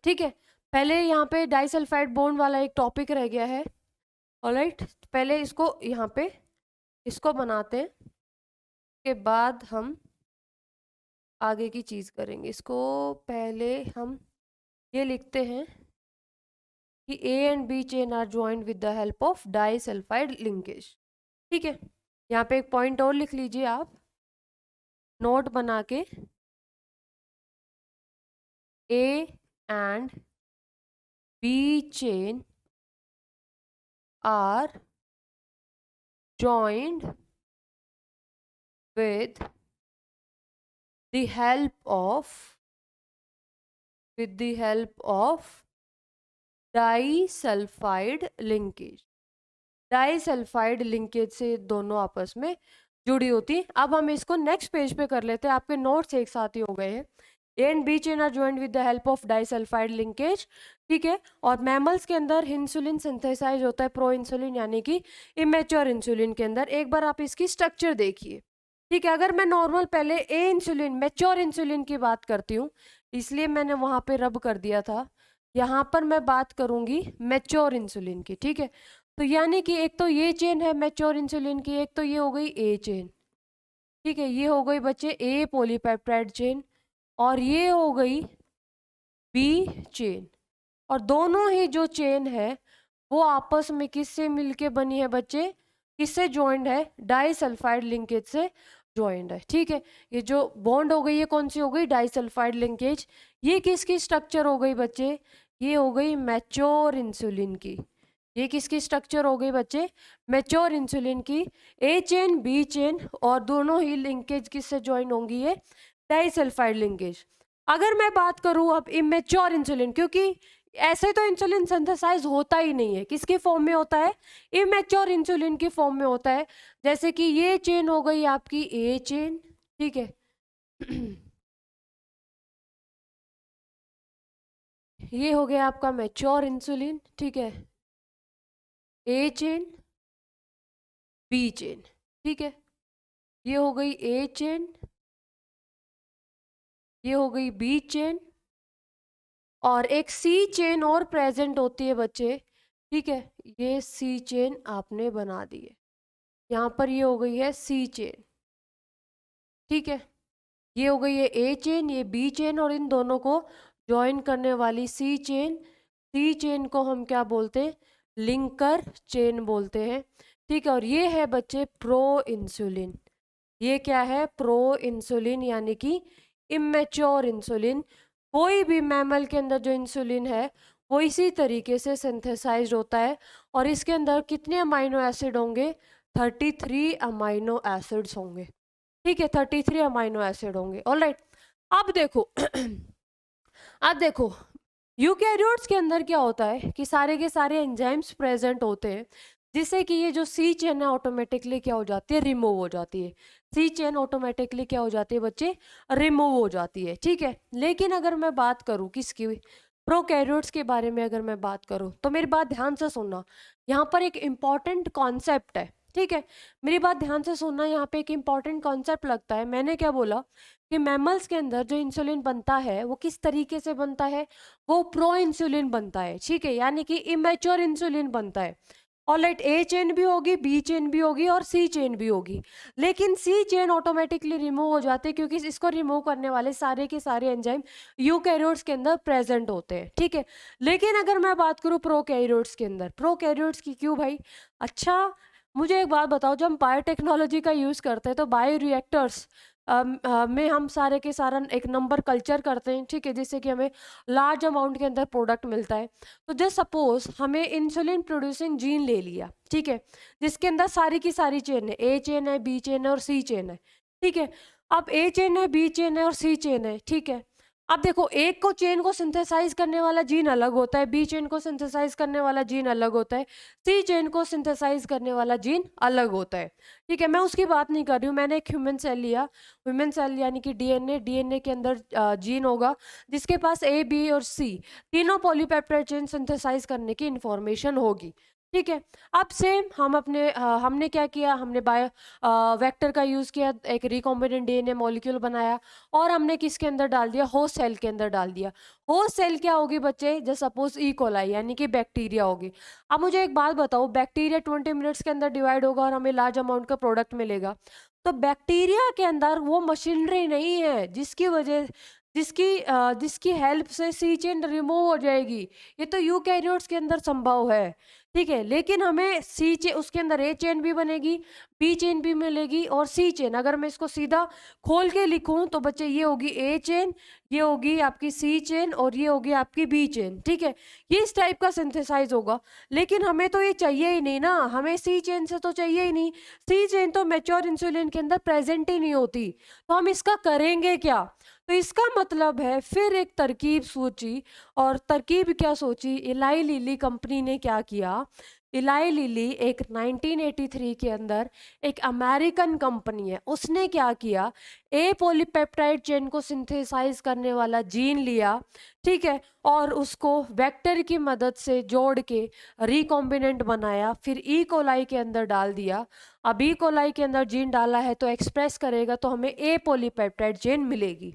ठीक है, पहले यहाँ पे डाइसल्फाइड बॉन्ड वाला एक टॉपिक रह गया है। ऑलराइट, पहले इसको यहाँ पे इसको बनाते हैं, के बाद हम आगे की चीज़ करेंगे। इसको पहले हम ये लिखते हैं कि A and B chain are joined with the help of disulphide linkage. ठीक है, यहाँ पे एक पॉइंट और लिख लीजिए आप, नोट बना के, A and B chain are joined with the help of disulphide linkage. Disulphide linkage से दोनों आपस में जुड़ी होती। अब हम इसको नेक्स्ट पेज पे कर लेते हैं, आपके नोट्स एक साथ ही हो गए हैं। A and B chain are joined with the help of disulphide linkage. ठीक है, और मैमल्स के अंदर इंसुलिन सिंथेसाइज होता है प्रो इंसुलिन यानी कि इमेच्योर इंसुलिन के अंदर। एक बार आप इसकी स्ट्रक्चर देखिए। ठीक है, अगर मैं नॉर्मल पहले ए इंसुलिन मैच्योर इंसुलिन की बात करती हूँ, इसलिए मैंने वहां पे रब कर दिया था। यहाँ पर मैं बात करूंगी मैच्योर इंसुलिन की। ठीक है, तो यानी कि एक तो ये चेन है मैच्योर इंसुलिन की, एक तो ये हो गई ए चेन। ठीक है, ये हो गई बच्चे ए पॉलीपेप्टाइड चेन, और ये हो गई बी चेन। और दोनों ही जो चेन है वो आपस में किससे मिलके बनी है बच्चे, किससे ज्वाइंट है, डाइसल्फाइड लिंकेज से ज्वाइंट है। ठीक है, ये जो बॉन्ड हो गई ये कौन सी हो गई, डाइसल्फाइड लिंकेज। ये किसकी स्ट्रक्चर हो गई बच्चे, ये हो गई मैच्योर इंसुलिन की। ये किसकी स्ट्रक्चर हो गई बच्चे, मैच्योर इंसुलिन की। ए चेन बी चेन, और दोनों ही लिंकेज किससे ज्वाइन होंगी, ये डाइसल्फाइड लिंकेज। अगर मैं बात करूं अब इमेच्योर इंसुलिन, क्योंकि ऐसे तो इंसुलिन सिंथेसाइज होता ही नहीं है, किसकी फॉर्म में होता है, इमेच्योर इंसुलिन की फॉर्म में होता है। जैसे कि ये चेन हो गई आपकी ए चेन। ठीक है ये हो गया आपका मैच्योर इंसुलिन। ठीक है, ए चेन बी चेन। ठीक है, ये हो गई ए चेन, ये हो गई बी चेन, और एक सी चेन और प्रेजेंट होती है बच्चे। ठीक है, ये सी चेन आपने बना दी है, यहाँ पर ये हो गई है सी चेन। ठीक है, ये हो गई है ए चेन, ये बी चेन, और इन दोनों को ज्वाइन करने वाली सी चेन। सी चेन को हम क्या बोलते हैं, लिंकर चेन बोलते हैं। ठीक है, और ये है बच्चे प्रो इंसुलिन। ये क्या है, प्रो इंसुलिन यानी कि इमेच्योर इंसुलिन। कोई भी मैमल के अंदर जो इंसुलिन है वो इसी तरीके से सिंथेसाइज होता है, और इसके अंदर कितने अमाइनो एसिड होंगे, 33 अमाइनो एसिड्स होंगे। ठीक है, 33 अमाइनो एसिड होंगे। ऑलराइट, अब देखो अब देखो यूकैरियोट्स के अंदर क्या होता है कि सारे के सारे एंजाइम्स प्रेजेंट होते हैं, जिससे कि ये जो सी चेन है ऑटोमेटिकली क्या हो जाती है, रिमूव हो जाती है। सी चेन ऑटोमेटिकली क्या हो जाती है बच्चे, रिमूव हो जाती है। ठीक है, लेकिन अगर मैं बात करूं किसकी, प्रोकैरियोट्स के बारे में अगर मैं बात करूं, तो मेरी बात ध्यान से सुनना, यहाँ पर एक इम्पॉर्टेंट कॉन्सेप्ट है। ठीक है, मेरी बात ध्यान से सुनना, यहाँ पे एक इम्पॉर्टेंट कॉन्सेप्ट लगता है। मैंने क्या बोला कि मैमल्स के अंदर जो इंसुलिन बनता है वो किस तरीके से बनता है, वो प्रो इंसुलिन बनता है। ठीक है, यानी कि इमेच्योर इंसुलिन बनता है। ऑलराइट, ए चेन भी होगी, बी चेन भी होगी, और सी चेन भी होगी, लेकिन सी चेन ऑटोमेटिकली रिमूव हो जाती है क्योंकि इसको रिमूव करने वाले सारे के सारे एंजाइम यूकैरियोट्स के अंदर प्रेजेंट होते हैं। ठीक है, लेकिन अगर मैं बात करूं प्रोकैरियोट्स के अंदर, प्रोकैरियोट्स की क्यों भाई, अच्छा मुझे एक बात बताओ, जब हम बायोटेक्नोलॉजी का यूज़ करते हैं तो बायो रिएक्टर्स में हम सारे के सारा एक नंबर कल्चर करते हैं। ठीक है, जिससे कि हमें लार्ज अमाउंट के अंदर प्रोडक्ट मिलता है। तो जस्ट सपोज हमें इंसुलिन प्रोड्यूसिंग जीन ले लिया, ठीक है, जिसके अंदर सारी की सारी चेन है, ए चेन है, बी चेन है और सी चेन है। ठीक है, अब ए चेन है, बी चेन है और सी चेन है। ठीक है, अब देखो एक को चेन को सिंथेसाइज करने वाला जीन अलग होता है, बी चेन को सिंथेसाइज करने वाला जीन अलग होता है, सी चेन को सिंथेसाइज करने वाला जीन अलग होता है। ठीक है, मैं उसकी बात नहीं कर रही हूँ, मैंने एक ह्यूमन सेल लिया, ह्यूमन सेल यानी कि डीएनए, डीएनए के अंदर जीन होगा जिसके पास ए बी और सी तीनों पॉलीपेप्टाइड चेन सिंथेसाइज करने की इंफॉर्मेशन होगी। ठीक है। अब सेम हम हमने क्या किया, हमने वेक्टर का यूज़ किया, एक रिकॉम्बिनेंट डीएनए मॉलिक्यूल बनाया और हमने किसके अंदर डाल दिया, होस्ट सेल के अंदर डाल दिया। होस्ट सेल क्या होगी बच्चे, जैसे सपोज ई कोलाई यानी कि बैक्टीरिया होगी। अब मुझे एक बात बताओ, बैक्टीरिया 20 मिनट्स के अंदर डिवाइड होगा और हमें लार्ज अमाउंट का प्रोडक्ट मिलेगा। तो बैक्टीरिया के अंदर वो मशीनरी नहीं है जिसकी हेल्प से सी चेन रिमूव हो जाएगी। ये तो यूकैरियोट्स के अंदर संभव है, ठीक है। लेकिन हमें सी चेन, उसके अंदर ए चेन भी बनेगी, बी चेन भी मिलेगी और सी चेन। अगर मैं इसको सीधा खोल के लिखूं तो बच्चे ये होगी ए चेन, ये होगी आपकी सी चेन और ये होगी आपकी बी चेन, ठीक है। ये इस टाइप का सिंथेसाइज होगा। लेकिन हमें तो ये चाहिए ही नहीं ना, हमें सी चेन से तो चाहिए ही नहीं। सी चेन तो मैच्योर इंसुलिन के अंदर प्रेजेंट ही नहीं होती, तो हम इसका करेंगे क्या। तो इसका मतलब है फिर एक तरकीब सोची, और तरकीब क्या सोची, इलाई लिली कंपनी ने क्या किया। इलाई लिली एक 1983 के अंदर एक अमेरिकन कंपनी है, उसने क्या किया, ए पॉलीपेप्टाइड चेन को सिंथेसाइज करने वाला जीन लिया, ठीक है, और उसको वेक्टर की मदद से जोड़ के रिकॉम्बिनेंट बनाया, फिर ई कोलाई के अंदर डाल दिया। अब ई कोलाई के अंदर जीन डाला है तो एक्सप्रेस करेगा तो हमें ए पॉलीपेप्टाइड चेन मिलेगी।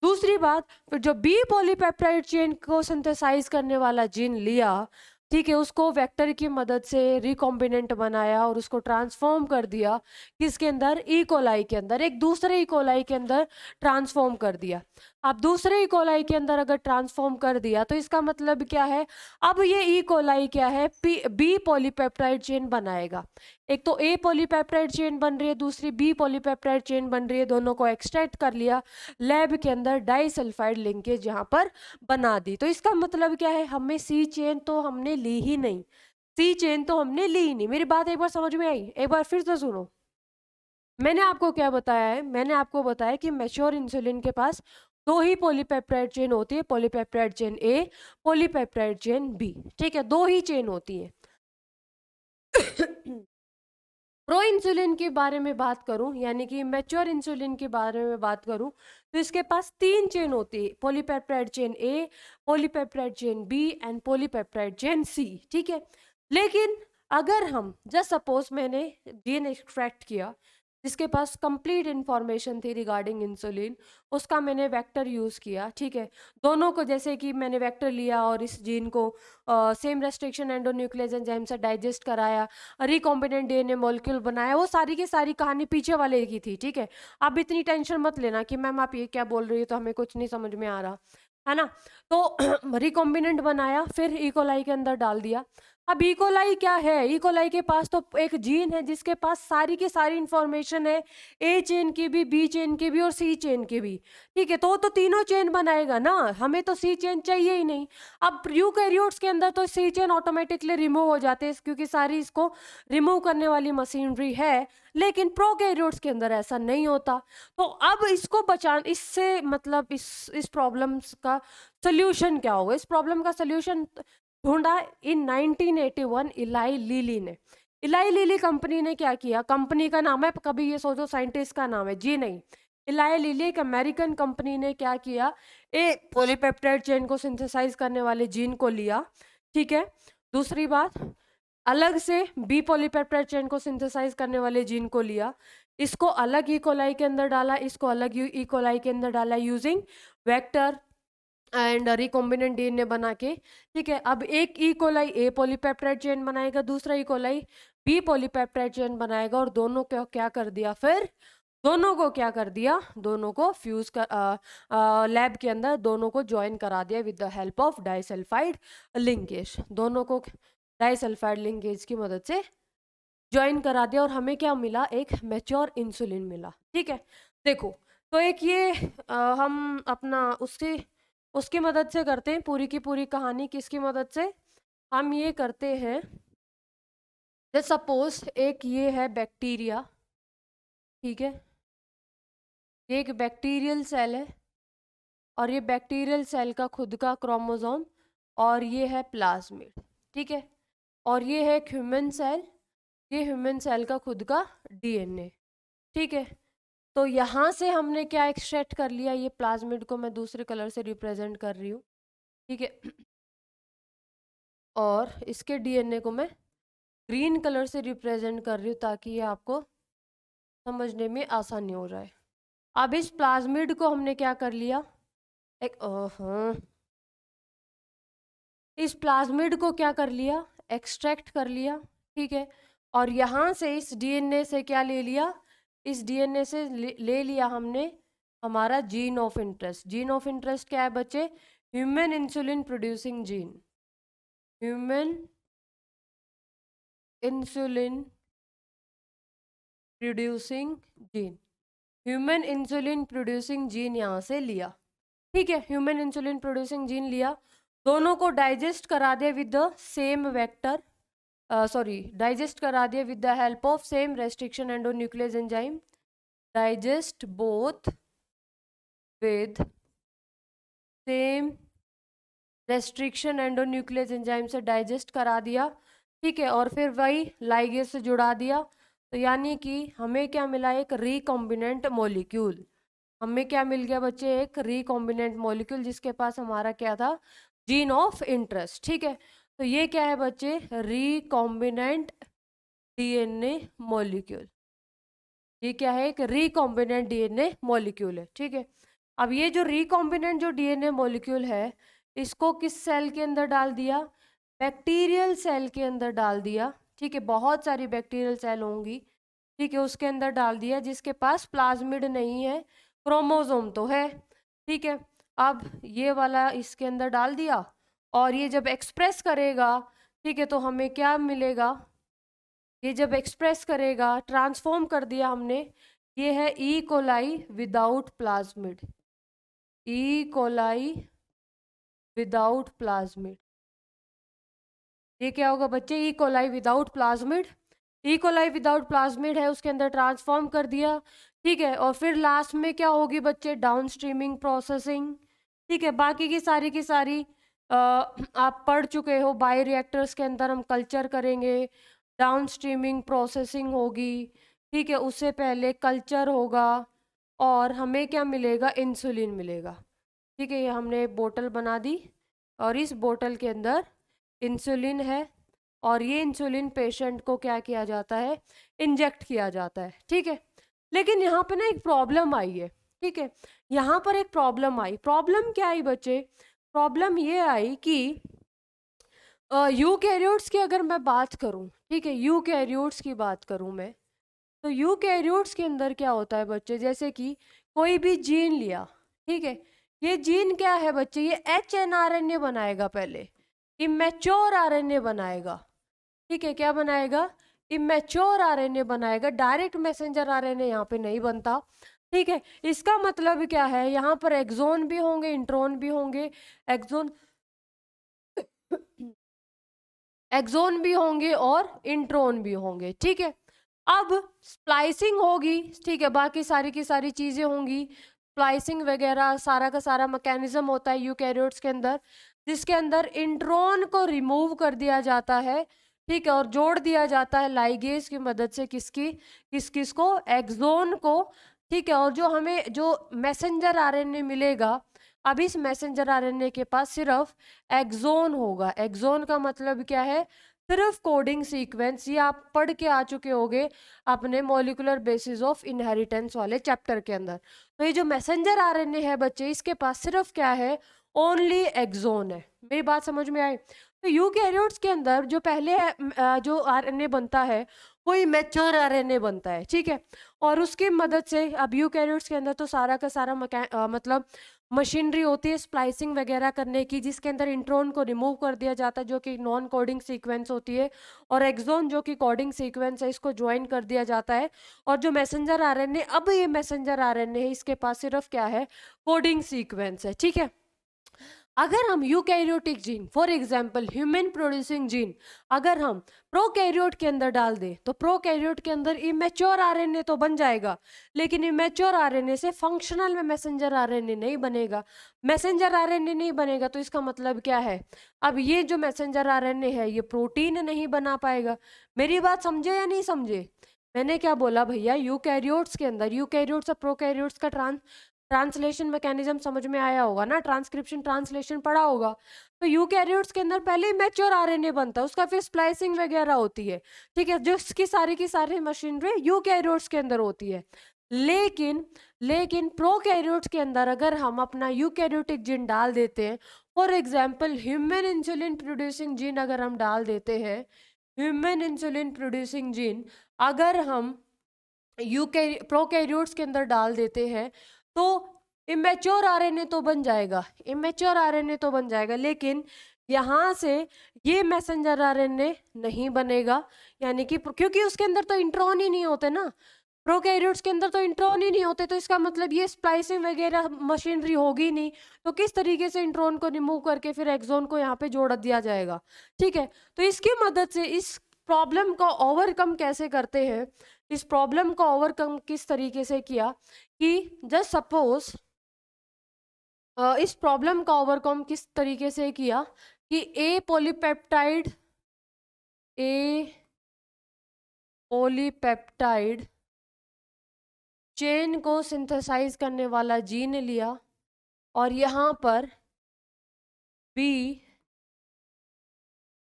दूसरी बात, फिर जो बी पॉलीपेप्टाइड चेन को सिंथेसाइज करने वाला जीन लिया, ठीक है, उसको वेक्टर की मदद से रिकॉम्बिनेंट बनाया और उसको ट्रांसफॉर्म कर दिया किसके अंदर, ई कोलाई के अंदर, एक दूसरे ई कोलाई के अंदर ट्रांसफॉर्म कर दिया। अब दूसरे ई कोलाई के अंदर अगर ट्रांसफॉर्म कर दिया तो इसका मतलब क्या है, अब ये ई कोलाई क्या है, बी पॉलीपेप्टाइड चेन बनाएगा। एक तो ए पॉलीपेप्टाइड चेन बन रही है, दूसरी बी पॉलीपेप्टाइड चेन बन रही है, दोनों को एक्सट्रैक्ट कर लिया लैब के अंदर, डाइसल्फाइड लिंकेज यहाँ पर बना दी। तो इसका मतलब क्या है, हमें सी चेन तो हमने ली ही नहीं, सी चेन तो हमने ली ही नहीं। मेरी बात एक बार समझ में आई, एक बार फिर से सुनो। मैंने आपको क्या बताया है, मैंने आपको बताया कि मैच्योर इंसुलिन के पास दो ही पॉलीपेप्टाइड चेन होती है, polypeptide chain A, polypeptide chain B, ठीक है, दो ही चेन होती है। प्रो इंसुलिन के बारे में बात करूं, यानी कि मैच्योर इंसुलिन के बारे में बात करूं, तो इसके पास तीन चेन होती है, polypeptide chain A, polypeptide chain B and polypeptide chain C, ठीक है। लेकिन अगर हम जस्ट सपोज मैंने जीन एक्सट्रैक्ट किया जिसके पास कंप्लीट इंफॉर्मेशन थी रिगार्डिंग इंसुलिन, उसका मैंने वेक्टर यूज़ किया, ठीक है। दोनों को, जैसे कि मैंने वेक्टर लिया और इस जीन को सेम रेस्ट्रिक्शन एंडोन्यूक्लियस एंजाइम से डाइजेस्ट कराया, रिकॉम्बिनेंट डीएनए मॉलिक्यूल बनाया, वो सारी की सारी कहानी पीछे वाले की थी, ठीक है। आप इतनी टेंशन मत लेना कि मैम आप ये क्या बोल रही हो, तो हमें कुछ नहीं समझ में आ रहा है ना। तो रिकॉम्बिनेंट बनाया, फिर इकोलाई के अंदर डाल दिया। अब इकोलाई क्या है, इकोलाई के पास तो एक जीन है जिसके पास सारी की सारी इंफॉर्मेशन है, ए चेन की भी, बी चेन की भी और सी चेन की भी, ठीक है। तो तीनों चेन बनाएगा ना, हमें तो सी चेन चाहिए ही नहीं। अब यूकैरियोट्स के अंदर तो सी चेन ऑटोमेटिकली रिमूव हो जाते हैं क्योंकि सारी इसको रिमूव करने वाली मशीनरी है, लेकिन प्रोकैरियोट्स के अंदर ऐसा नहीं होता। तो अब इसको इससे मतलब इस प्रॉब्लम्स का सोल्यूशन क्या होगा, इस प्रॉब्लम का सोल्यूशन ढूंढा इन 1981 इलाई लिली ने। इलाई लिली कंपनी ने क्या किया, कंपनी का नाम है, कभी ये सोचो साइंटिस्ट का नाम है जी नहीं, इलाई लिली एक अमेरिकन कंपनी ने क्या किया, ए पॉलीपेप्टाइड चेन को सिंथेसाइज करने वाले जीन को लिया, ठीक है। दूसरी बात, अलग से बी पॉलीपेप्टाइड चेन को सिंथेसाइज करने वाले जीन को लिया, इसको अलग ई कोलाई के अंदर डाला, इसको अलग ई कोलाई के अंदर डाला using vector and recombinant DNA बना के, ठीक है। अब एक E coli A polypeptide chain बनाएगा, दूसरा E coli B polypeptide chain बनाएगा, और दोनों को क्या कर दिया, फिर दोनों को क्या कर दिया, दोनों को फ्यूज कर लैब के अंदर दोनों को ज्वाइन करा दिया with the help of disulphide linkage, दोनों को डाइसल्फाइड लिंकेज की मदद से ज्वाइन करा दिया और हमें क्या मिला, एक मैच्योर इंसुलिन मिला, ठीक है। देखो, तो एक ये हम अपना उसकी मदद से करते हैं, पूरी की पूरी कहानी किसकी मदद से, हम ये करते हैं, जैसे सपोज एक ये है बैक्टीरिया, ठीक है, ये एक बैक्टीरियल सेल है और ये बैक्टीरियल सेल का खुद का क्रोमोसोम, और ये है प्लाज्मिड, ठीक है, और ये है ह्यूमन सेल, ये ह्यूमन सेल का खुद का डीएनए, ठीक है। तो यहाँ से हमने क्या एक्सट्रैक्ट कर लिया, ये प्लाज्मिड को मैं दूसरे कलर से रिप्रेजेंट कर रही हूँ, ठीक है, और इसके डीएनए को मैं ग्रीन कलर से रिप्रेजेंट कर रही हूँ ताकि ये आपको समझने में आसानी हो जाए। अब इस प्लाज्मिड को हमने क्या कर लिया, एक इस प्लाज्मिड को क्या कर लिया, एक्सट्रैक्ट कर लिया, ठीक है। और यहाँ से इस डीएनए से क्या ले लिया, इस डीएनए से ले लिया हमने हमारा gene of interest. Gene of interest क्या है बच्चे, human insulin producing gene, human insulin producing gene, human insulin producing gene यहाँ से लिया, ठीक है। ह्यूमन इंसुलिन प्रोड्यूसिंग जीन लिया, दोनों को डाइजेस्ट करा दिया with the same vector, digest करा दिया with the help of same restriction endonuclease enzyme, digest both with same restriction endonuclease enzyme से डाइजेस्ट करा दिया, ठीक है। और फिर वही लाइगेज से जुड़ा दिया, तो यानी कि हमें क्या मिला, एक रिकॉम्बिनेंट मॉलिक्यूल। हमें क्या मिल गया बच्चे, एक रिकॉम्बिनेंट मॉलिक्यूल जिसके पास हमारा क्या था, जीन ऑफ इंटरेस्ट, ठीक है। तो ये क्या है बच्चे, रिकॉम्बिनेंट डीएनए मॉलिक्यूल। ये क्या है, एक रिकॉम्बिनेंट डीएनए मॉलिक्यूल है, ठीक है। अब ये जो रिकॉम्बिनेंट जो डीएनए मॉलिक्यूल है, इसको किस सेल के अंदर डाल दिया, बैक्टीरियल सेल के अंदर डाल दिया, ठीक है। बहुत सारी बैक्टीरियल सेल होंगी, ठीक है, उसके अंदर डाल दिया, जिसके पास प्लाज्मिड नहीं है, क्रोमोसोम तो है, ठीक है। अब ये वाला इसके अंदर डाल दिया, और ये जब एक्सप्रेस करेगा, ठीक है, तो हमें क्या मिलेगा, ये जब एक्सप्रेस करेगा, ट्रांसफॉर्म कर दिया हमने, ये है E coli without plasmid, E coli without plasmid. ये क्या होगा बच्चे, E coli without plasmid, E coli without plasmid है, उसके अंदर ट्रांसफॉर्म कर दिया, ठीक है। और फिर लास्ट में क्या होगी बच्चे, डाउन स्ट्रीमिंग प्रोसेसिंग, ठीक है। बाकी की सारी आप पढ़ चुके हो, बायो रिएक्टर्स के अंदर हम कल्चर करेंगे, डाउन स्ट्रीमिंग प्रोसेसिंग होगी, ठीक है। उससे पहले कल्चर होगा, और हमें क्या मिलेगा, इंसुलिन मिलेगा, ठीक है। ये हमने बोतल बना दी, और इस बोतल के अंदर इंसुलिन है, और ये इंसुलिन पेशेंट को क्या किया जाता है, इंजेक्ट किया जाता है, ठीक है। लेकिन यहाँ पे ना एक प्रॉब्लम आई है, ठीक है। यहाँ पर एक प्रॉब्लम आई, प्रॉब्लम क्या आई बच्चे, प्रॉब्लम ये आई कि यूकैरियोट्स की अगर मैं बात करूं, ठीक है, यूकैरियोट्स की बात करूं मैं, तो यूकैरियोट्स के अंदर क्या होता है बच्चे, जैसे कि कोई भी जीन लिया, ठीक है, ये जीन क्या है बच्चे, ये एचएनआरएनए बनाएगा, पहले इमेच्योर आरएनए बनाएगा, ठीक है। क्या बनाएगा, इमेच्योर आरएनए बनाएगा, डायरेक्ट मैसेंजर आरएनए यहाँ पे नहीं बनता, ठीक है। इसका मतलब क्या है, यहाँ पर एक्सोन भी होंगे, इंट्रोन भी होंगे, एक्सोन एक्सोन भी होंगे और इंट्रोन भी होंगे, ठीक है। अब स्प्लाइसिंग होगी, ठीक है, बाकी सारी की सारी चीजें होंगी, स्प्लाइसिंग वगैरह सारा का सारा मैकेनिज्म होता है यूकैरियोट्स के अंदर, जिसके अंदर इंट्रोन को रिमूव कर दिया जाता है, ठीक है, और जोड़ दिया जाता है लाइगेज की मदद से, किस को, एक्सोन को, ठीक है। और जो हमें जो मैसेंजर आरएनए मिलेगा, अब इस मैसेंजर आरएनए के पास सिर्फ एक्सोन होगा। एक्सोन का मतलब क्या है, सिर्फ कोडिंग सीक्वेंस। ये आप पढ़ के आ चुके होंगे अपने मॉलिक्यूलर बेसिस ऑफ इनहेरिटेंस वाले चैप्टर के अंदर। तो ये जो मैसेंजर आरएनए है बच्चे, इसके पास सिर्फ क्या है, ओनली एक्सोन है। मेरी बात समझ में आई। तो यूकैरियोट्स के अंदर जो पहले जो आरएनए बनता है वो इमेच्योर आरएनए बनता है, ठीक है। और उसकी मदद से अब यूकैरियोट्स के अंदर तो सारा का सारा मतलब मशीनरी होती है स्प्लाइसिंग वगैरह करने की, जिसके अंदर इंट्रोन को रिमूव कर दिया जाता है जो कि नॉन कोडिंग सीक्वेंस होती है, और एक्सोन जो कि कोडिंग सीक्वेंस है, इसको ज्वाइन कर दिया जाता है। और जो मैसेंजर आरएनए, अब ये मैसेंजर आरएनए है, इसके पास सिर्फ क्या है, कोडिंग सीक्वेंस है, ठीक है। अगर हम eukaryotic gene, for example human producing gene, अगर हम प्रोकैरियोट के अंदर डाल दें, तो प्रोकैरियोट के अंदर इमेच्योर आरएनए तो बन जाएगा, लेकिन इमेच्योर आरएनए से फंक्शनल में मैसेंजर आरएनए नहीं बनेगा। मैसेंजर आरएनए नहीं बनेगा तो इसका मतलब क्या है, अब ये जो मैसेंजर आरएनए है ये प्रोटीन नहीं बना पाएगा। मेरी बात समझे या नहीं समझे, मैंने क्या बोला भैया, यूकैरियोट्स के अंदर, यूकैरियोट्स और प्रोकैरियोट्स का ट्रांसलेशन मैकेनिज्म समझ में आया होगा ना, ट्रांसक्रिप्शन ट्रांसलेशन पढ़ा होगा। तो यूकैरियोट्स के अंदर पहले इमेच्योर आरएनए बनता है, उसका फिर स्प्लाइसिंग वगैरह होती है, ठीक है, जिसकी सारी की सारी मशीनरी यूकैरियोट्स के अंदर होती है। लेकिन प्रोकैरियोट्स के अंदर अगर हम अपना यूकैरियोटिक जीन डाल देते हैं, for example human insulin producing gene अगर हम डाल देते हैं, ह्यूमन इंसुलिन प्रोड्यूसिंग जीन अगर हम प्रोकैरियोट्स के अंदर डाल देते हैं, तो इमेच्योर आरएनए तो बन जाएगा, इमेच्योर आरएनए तो बन जाएगा, लेकिन यहाँ से ये मैसेंजर आरएनए नहीं बनेगा, यानी कि क्योंकि उसके अंदर तो इंट्रॉन ही नहीं होते ना, प्रोकैरियोट्स के अंदर तो इंट्रॉन ही नहीं होते, तो इसका मतलब ये स्प्लाइसिंग वगैरह मशीनरी होगी नहीं, तो किस तरीके से इंट्रॉन को रिमूव करके फिर एक्सोन को यहाँ पे जोड़ दिया जाएगा, ठीक है। तो इसकी मदद से इस प्रॉब्लम को ओवरकम कैसे करते हैं, इस प्रॉब्लम को ओवरकम किस तरीके से किया कि जस्ट सपोज इस प्रॉब्लम का ओवरकम किस तरीके से किया कि ए पॉलीपेप्टाइड चेन को सिंथेसाइज करने वाला जीन लिया और यहाँ पर बी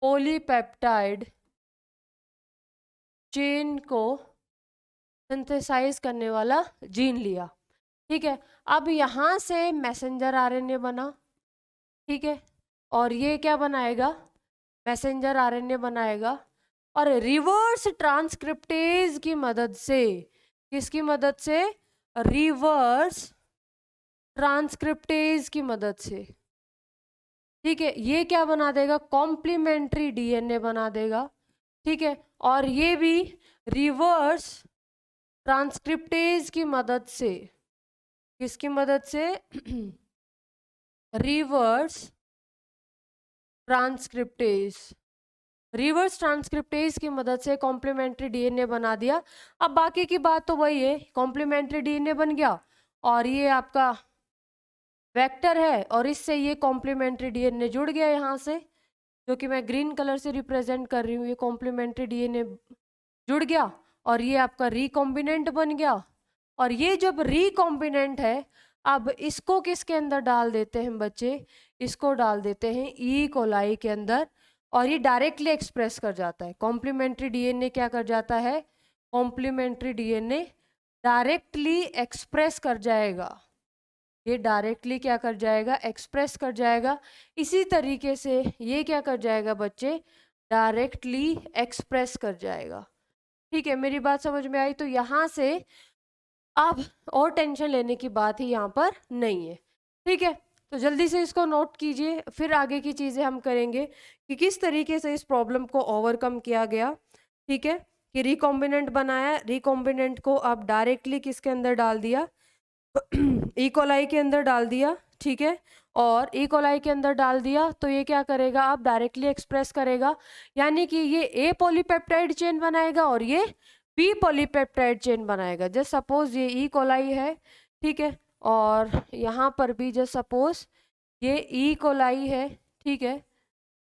पॉलीपेप्टाइड चेन को सिंथेसाइज करने वाला जीन लिया, ठीक है। अब यहाँ से मैसेंजर आरएनए बना, ठीक है, और ये क्या बनाएगा, मैसेंजर आरएनए बनाएगा, और रिवर्स ट्रांसक्रिप्टेज की मदद से, किसकी मदद से, रिवर्स ट्रांसक्रिप्टेज की मदद से, ठीक है, ये क्या बना देगा, कॉम्प्लीमेंट्री डीएनए बना देगा, ठीक है, और ये भी रिवर्स ट्रांसक्रिप्टेज की मदद से, किसकी मदद से, रिवर्स ट्रांसक्रिप्टेज की मदद से कॉम्प्लीमेंट्री डीएनए बना दिया। अब बाकी की बात तो वही है, कॉम्प्लीमेंट्री डीएनए बन गया और ये आपका वेक्टर है, और इससे ये कॉम्प्लीमेंट्री डीएनए जुड़ गया यहाँ से, जो कि मैं ग्रीन कलर से रिप्रेजेंट कर रही हूँ, ये कॉम्प्लीमेंट्री डीएनए जुड़ गया और ये आपका रिकॉम्बिनेंट बन गया। और ये जब रिकॉम्बिनेंट है, अब इसको किसके अंदर डाल देते हैं बच्चे, इसको डाल देते हैं ई कोलाई के अंदर, और ये डायरेक्टली एक्सप्रेस कर जाता है, कॉम्प्लीमेंट्री डीएनए क्या कर जाता है, कॉम्प्लीमेंट्री डीएनए डायरेक्टली एक्सप्रेस कर जाएगा, ये डायरेक्टली क्या कर जाएगा, एक्सप्रेस कर जाएगा। इसी तरीके से ये क्या कर जाएगा बच्चे, डायरेक्टली एक्सप्रेस कर जाएगा, ठीक है। मेरी बात समझ में आई? तो यहाँ से अब और टेंशन लेने की बात ही यहाँ पर नहीं है, ठीक है। तो जल्दी से इसको नोट कीजिए, फिर आगे की चीज़ें हम करेंगे कि किस तरीके से इस प्रॉब्लम को ओवरकम किया गया, ठीक है, कि रिकॉम्बिनेंट बनाया, रिकॉम्बिनेंट को अब डायरेक्टली किसके अंदर डाल दिया, ई कोलाई के अंदर डाल दिया, ठीक है, और ई कोलाई के अंदर डाल दिया तो ये क्या करेगा, अब डायरेक्टली एक्सप्रेस करेगा, यानी कि ये ए पॉलीपेप्टाइड चेन बनाएगा और ये बी पॉलीपेप्टाइड चेन बनाएगा। जस्ट सपोज ये ई कोलाई है, ठीक है, और यहाँ पर भी जस्ट सपोज ये ई कोलाई है, ठीक है,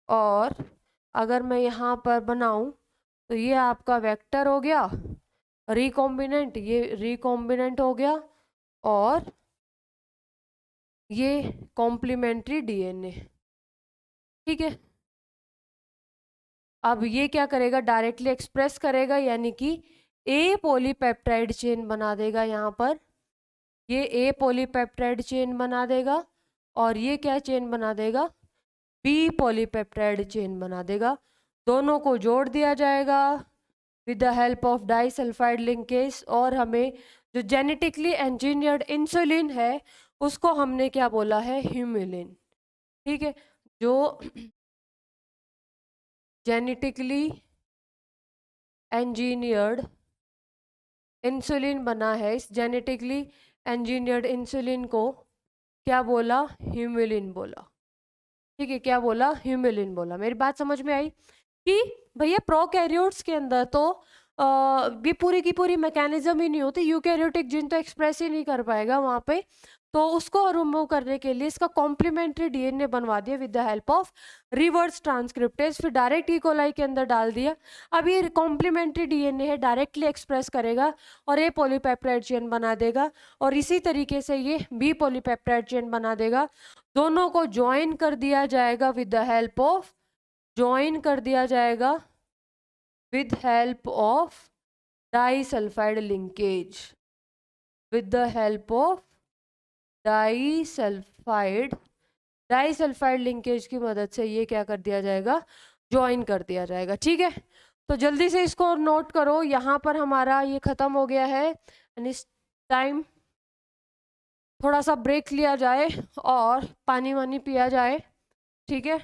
और अगर मैं यहाँ पर बनाऊं तो ये आपका वेक्टर हो गया, रिकॉम्बिनेंट, ये रिकॉम्बिनेंट हो गया, और ये कॉम्प्लीमेंट्री डीएनए, ठीक है। अब ये क्या करेगा, डायरेक्टली एक्सप्रेस करेगा, यानी कि ए पॉलीपेप्टाइड चेन बना देगा, यहाँ पर ये ए पॉलीपेप्टाइड चेन बना देगा, और ये क्या चेन बना देगा, बी पॉलीपेप्टाइड चेन बना देगा। दोनों को जोड़ दिया जाएगा with the help of disulphide linkage, और हमें जो जेनेटिकली इंजीनियर्ड इंसुलिन है उसको हमने क्या बोला है, ह्यूमुलिन, ठीक है। जो जेनेटिकली इंजीनियर्ड इंसुलिन बना है, इस जेनेटिकली इंजीनियर्ड इंसुलिन को क्या बोला, ह्यूमुलिन बोला, ठीक है, क्या बोला, ह्यूमुलिन बोला। मेरी बात समझ में आई कि भैया प्रोकैरियोट्स के अंदर तो ये पूरी की पूरी मैकेनिज्म ही नहीं होती, यूकैरियोटिक जीन तो एक्सप्रेस ही नहीं कर पाएगा वहाँ पे, तो उसको रिमूव करने के लिए इसका कॉम्प्लीमेंट्री डीएनए बनवा दिया with the help of reverse transcriptase, फिर डायरेक्ट इकोलाई के अंदर डाल दिया। अब ये कॉम्प्लीमेंट्री डीएनए है, डायरेक्टली एक्सप्रेस करेगा और ए पॉलीपेप्टाइड चेन बना देगा, और इसी तरीके से ये बी पॉलीपेप्टाइड चेन बना देगा। दोनों को ज्वाइन कर दिया जाएगा with the help of, join कर दिया जाएगा with help of disulfide linkage, with the help of disulfide linkage की मदद से ये क्या कर दिया जाएगा, ज्वाइन कर दिया जाएगा। ठीक है, तो जल्दी से इसको नोट करो। यहाँ पर हमारा ये खत्म हो गया है, एंड इस टाइम थोड़ा सा ब्रेक लिया जाए और पानी वानी पिया जाए। ठीक है,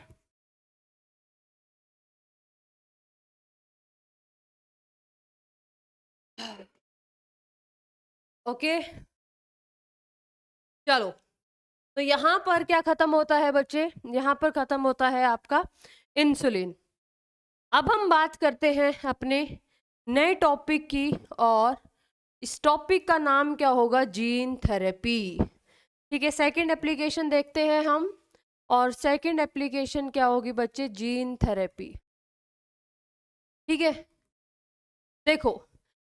ओके चलो। तो यहाँ पर क्या खत्म होता है बच्चे, यहाँ पर खत्म होता है आपका इंसुलिन। अब हम बात करते हैं अपने नए टॉपिक की, और इस टॉपिक का नाम क्या होगा, जीन थेरेपी। ठीक है, सेकंड एप्लीकेशन देखते हैं हम, और सेकंड एप्लीकेशन क्या होगी बच्चे, जीन थेरेपी। ठीक है, देखो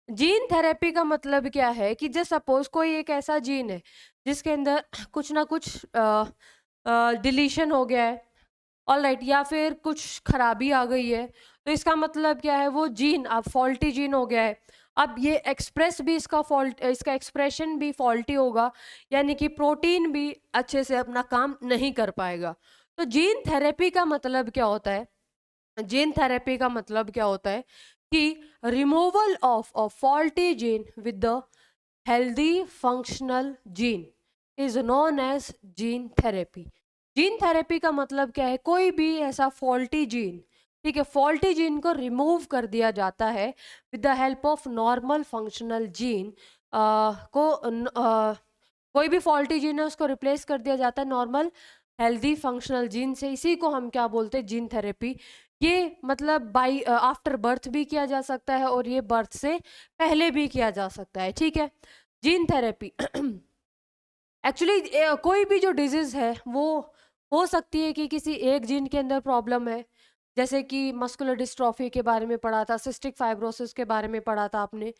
जीन थेरेपी का मतलब क्या है कि जस्ट सपोज कोई एक ऐसा जीन है जिसके अंदर कुछ ना कुछ डिलीशन हो गया है, ऑल राइट, या फिर कुछ खराबी आ गई है, तो इसका मतलब क्या है, वो जीन अब फॉल्टी जीन हो गया है। अब ये एक्सप्रेस भी इसका एक्सप्रेशन भी फॉल्टी होगा, यानी कि प्रोटीन भी अच्छे से अपना काम नहीं कर पाएगा। तो जीन थेरेपी का मतलब क्या होता है, जीन थेरेपी का मतलब क्या होता है कि removal of a faulty gene with the healthy functional gene is known as gene therapy. Gene therapy का मतलब क्या है, कोई भी ऐसा फॉल्टी जीन, ठीक है, फॉल्टी जीन को रिमूव कर दिया जाता है with the help of normal functional gene कोई भी फॉल्टी जीन है उसको रिप्लेस कर दिया जाता है नॉर्मल हेल्दी फंक्शनल जीन से। इसी को हम क्या बोलते हैं, जीन थेरेपी। ये मतलब बाई आफ्टर बर्थ भी किया जा सकता है, और ये बर्थ से पहले भी किया जा सकता है। ठीक है, जीन थेरेपी एक्चुअली कोई भी जो डिजीज है वो हो सकती है कि किसी एक जीन के अंदर प्रॉब्लम है, जैसे कि मस्कुलर डिस्ट्रॉफी के बारे में पढ़ा था, सिस्टिक फाइब्रोसिस के बारे में पढ़ा था आपने,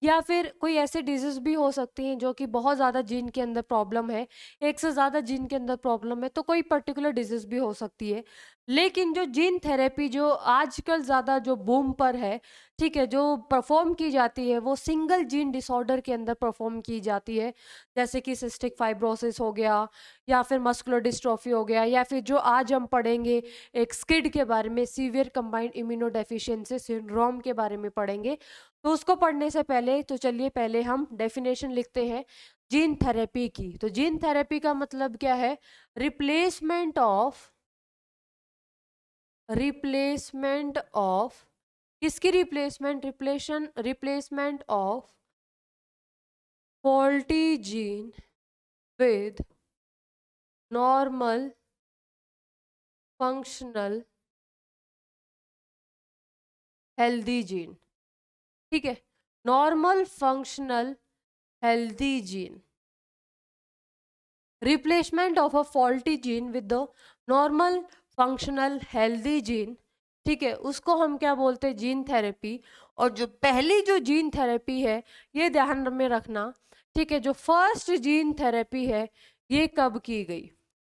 या फिर कोई ऐसे डिजीज भी हो सकती हैं जो कि बहुत ज़्यादा जीन के अंदर प्रॉब्लम है, एक से ज़्यादा जीन के अंदर प्रॉब्लम है, तो कोई पर्टिकुलर डिजीज भी हो सकती है। लेकिन जो जीन थेरेपी जो आजकल ज़्यादा जो बूम पर है, ठीक है, जो परफॉर्म की जाती है वो सिंगल जीन डिसऑर्डर के अंदर परफॉर्म की जाती है, जैसे कि सिस्टिक फाइब्रोसिस हो गया, या फिर मस्कुलर डिस्ट्रॉफी हो गया, या फिर जो आज हम पढ़ेंगे एक स्किड के बारे में, सीवियर कंबाइंड इम्यूनोडेफिशिएंसी सिंड्रोम के बारे में पढ़ेंगे। तो उसको पढ़ने से पहले तो चलिए पहले हम डेफिनेशन लिखते हैं जीन थेरेपी की। तो जीन थेरेपी का मतलब क्या है, रिप्लेसमेंट ऑफ किसकी replacement of faulty gene with normal functional healthy gene. ठीक है, normal functional healthy gene, replacement of a faulty gene with the normal functional healthy gene, ठीक है, उसको हम क्या बोलते हैं, जीन थेरेपी। और जो पहली जो जीन थेरेपी है, ये ध्यान में रखना, ठीक है, जो फर्स्ट जीन थेरेपी है ये कब की गई,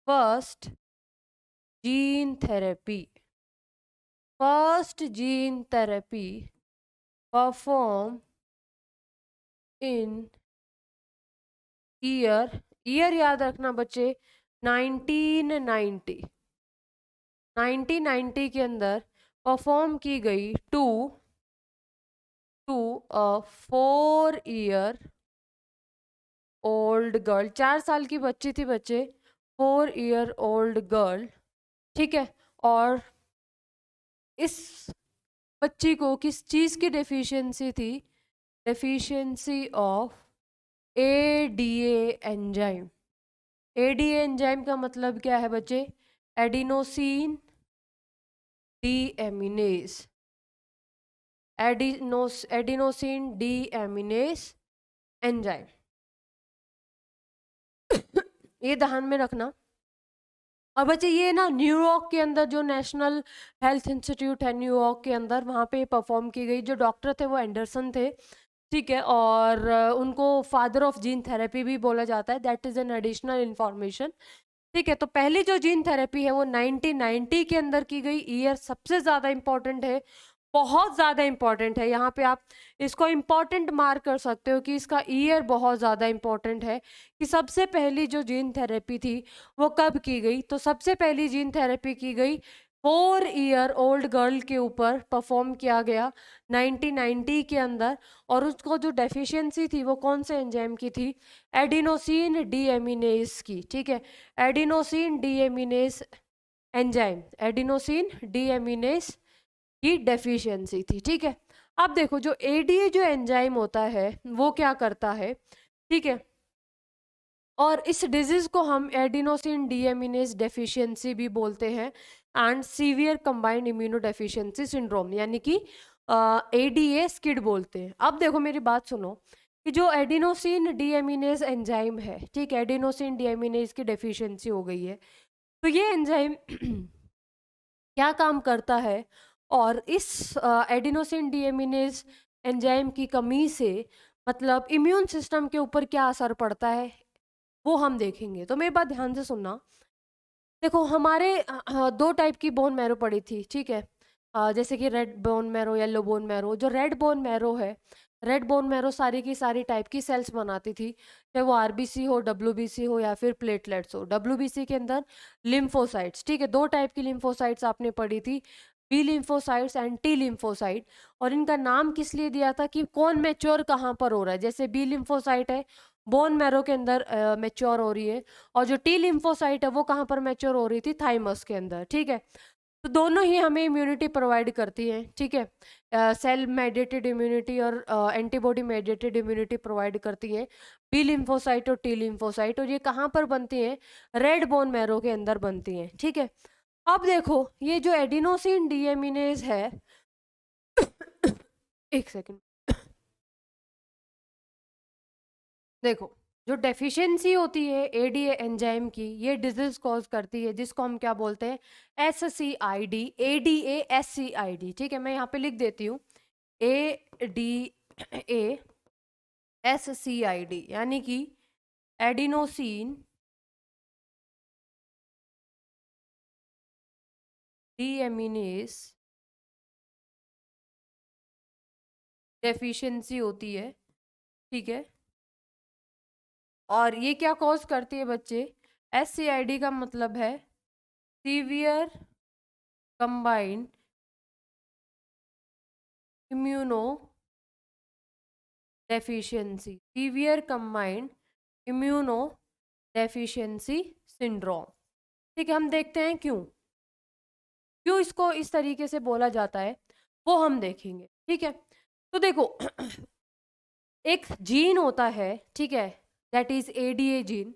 first gene therapy perform in year याद रखना बच्चे, 1990 के अंदर परफॉर्म की गई to a 4 year old girl, 4 साल की बच्ची थी बच्चे, 4 ईयर ओल्ड गर्ल। ठीक है, और इस बच्ची को किस चीज़ की डेफिशिएंसी थी, deficiency of ADA enzyme. ADA enzyme का मतलब क्या है बच्चे, adenosine deaminase, adenosine deaminase enzyme. ये ध्यान में रखना। और बच्चे ये ना न्यूयॉर्क के अंदर जो नेशनल हेल्थ इंस्टीट्यूट है न्यूयॉर्क के अंदर, वहाँ पे परफॉर्म की गई। जो डॉक्टर थे वो एंडरसन थे, ठीक है। और उनको फादर ऑफ जीन थेरेपी भी बोला जाता है। That is an additional information, ठीक है। तो पहली जो जीन थेरेपी है वो 1990 के अंदर की गई। ईयर सबसे ज़्यादा इंपॉर्टेंट है, बहुत ज़्यादा इंपॉर्टेंट है। यहाँ पे आप इसको इम्पॉर्टेंट मार्क कर सकते हो कि इसका ईयर बहुत ज़्यादा इंपॉर्टेंट है कि सबसे पहली जो जीन थेरेपी थी वो कब की गई। तो सबसे पहली जीन थेरेपी की गई 4 ईयर ओल्ड गर्ल के ऊपर परफॉर्म किया गया 1990 के अंदर। और उसको जो डेफिशिएंसी थी वो कौन से एंजाइम की थी? एडिनोसिन डीएमिनेज की, ठीक है। Adenosine deaminase enzyme, adenosine deaminase की डेफिशिएंसी थी, ठीक है। अब देखो जो एडीए जो एंजाइम होता है वो क्या करता है, ठीक है। और इस डिजीज को हम एडिनोसिन डीएमिनेज डेफिशिएंसी भी बोलते हैं and severe combined immuno deficiency syndrome, यानी कि एडीए स्किड बोलते हैं। अब देखो मेरी बात सुनो कि जो एडिनोसिन डीएमिनेज एंजाइम है, ठीक है, एडिनोसिन डीएमिनेज की डेफिशिएंसी हो गई है। तो ये एंजाइम क्या काम करता है, और इस एडिनोसिन डीएमिनेज एंजाइम की कमी से मतलब इम्यून सिस्टम के ऊपर क्या असर पड़ता है वो हम देखेंगे। तो मेरी बात ध्यान से सुनना। देखो हमारे दो टाइप की बोन मैरो पड़ी थी, ठीक है। जैसे कि red bone marrow, yellow bone marrow. जो रेड बोन मैरो है, रेड बोन मैरो सारी की सारी टाइप की सेल्स बनाती थी, चाहे वो आरबीसी हो, डब्ल्यूबीसी हो या फिर प्लेटलेट्स हो। डब्ल्यूबीसी के अंदर लिम्फोसाइट्स, ठीक है, दो टाइप की लिम्फोसाइट्स आपने पढ़ी थी, B lymphocytes and T lymphocyte. और इनका नाम किस लिए दिया था कि कौन मैच्योर कहाँ पर हो रहा है। जैसे बी लिम्फोसाइट है, बोन मैरो के अंदर मैच्योर हो रही है, और जो टी लिम्फोसाइट है वो कहाँ पर मैच्योर हो रही थी? थाइमस के अंदर, ठीक है। तो दोनों ही हमें इम्यूनिटी प्रोवाइड करती हैं, ठीक है। सेल मेडिएटेड इम्यूनिटी और एंटीबॉडी मेडिएटेड इम्यूनिटी प्रोवाइड करती हैं बी लिम्फोसाइट और टी लिम्फोसाइट। और ये कहाँ पर बनती हैं? रेड बोन मैरो के अंदर बनती हैं, ठीक है। अब देखो ये जो एडिनोसिन डीएमिनेज है एक सेकेंड, देखो जो डेफिशिएंसी होती है एडीए एंजाइम की, ये डिजीज कॉज करती है जिसको हम क्या बोलते हैं? S C I D, ADA S C I D, ठीक है। मैं यहाँ पे लिख देती हूँ A D A S C I D, यानी कि एडिनोसिन डीएमिनेज डेफिशिएंसी होती है, ठीक है। और ये क्या कॉज करती है बच्चे? एस सी आई डी का मतलब है severe combined immuno deficiency, severe combined immuno deficiency syndrome, ठीक है। हम देखते हैं क्यों क्यों इसको इस तरीके से बोला जाता है, वो हम देखेंगे, ठीक है। तो देखो एक जीन होता है, ठीक है, दैट इज एडीए जीन।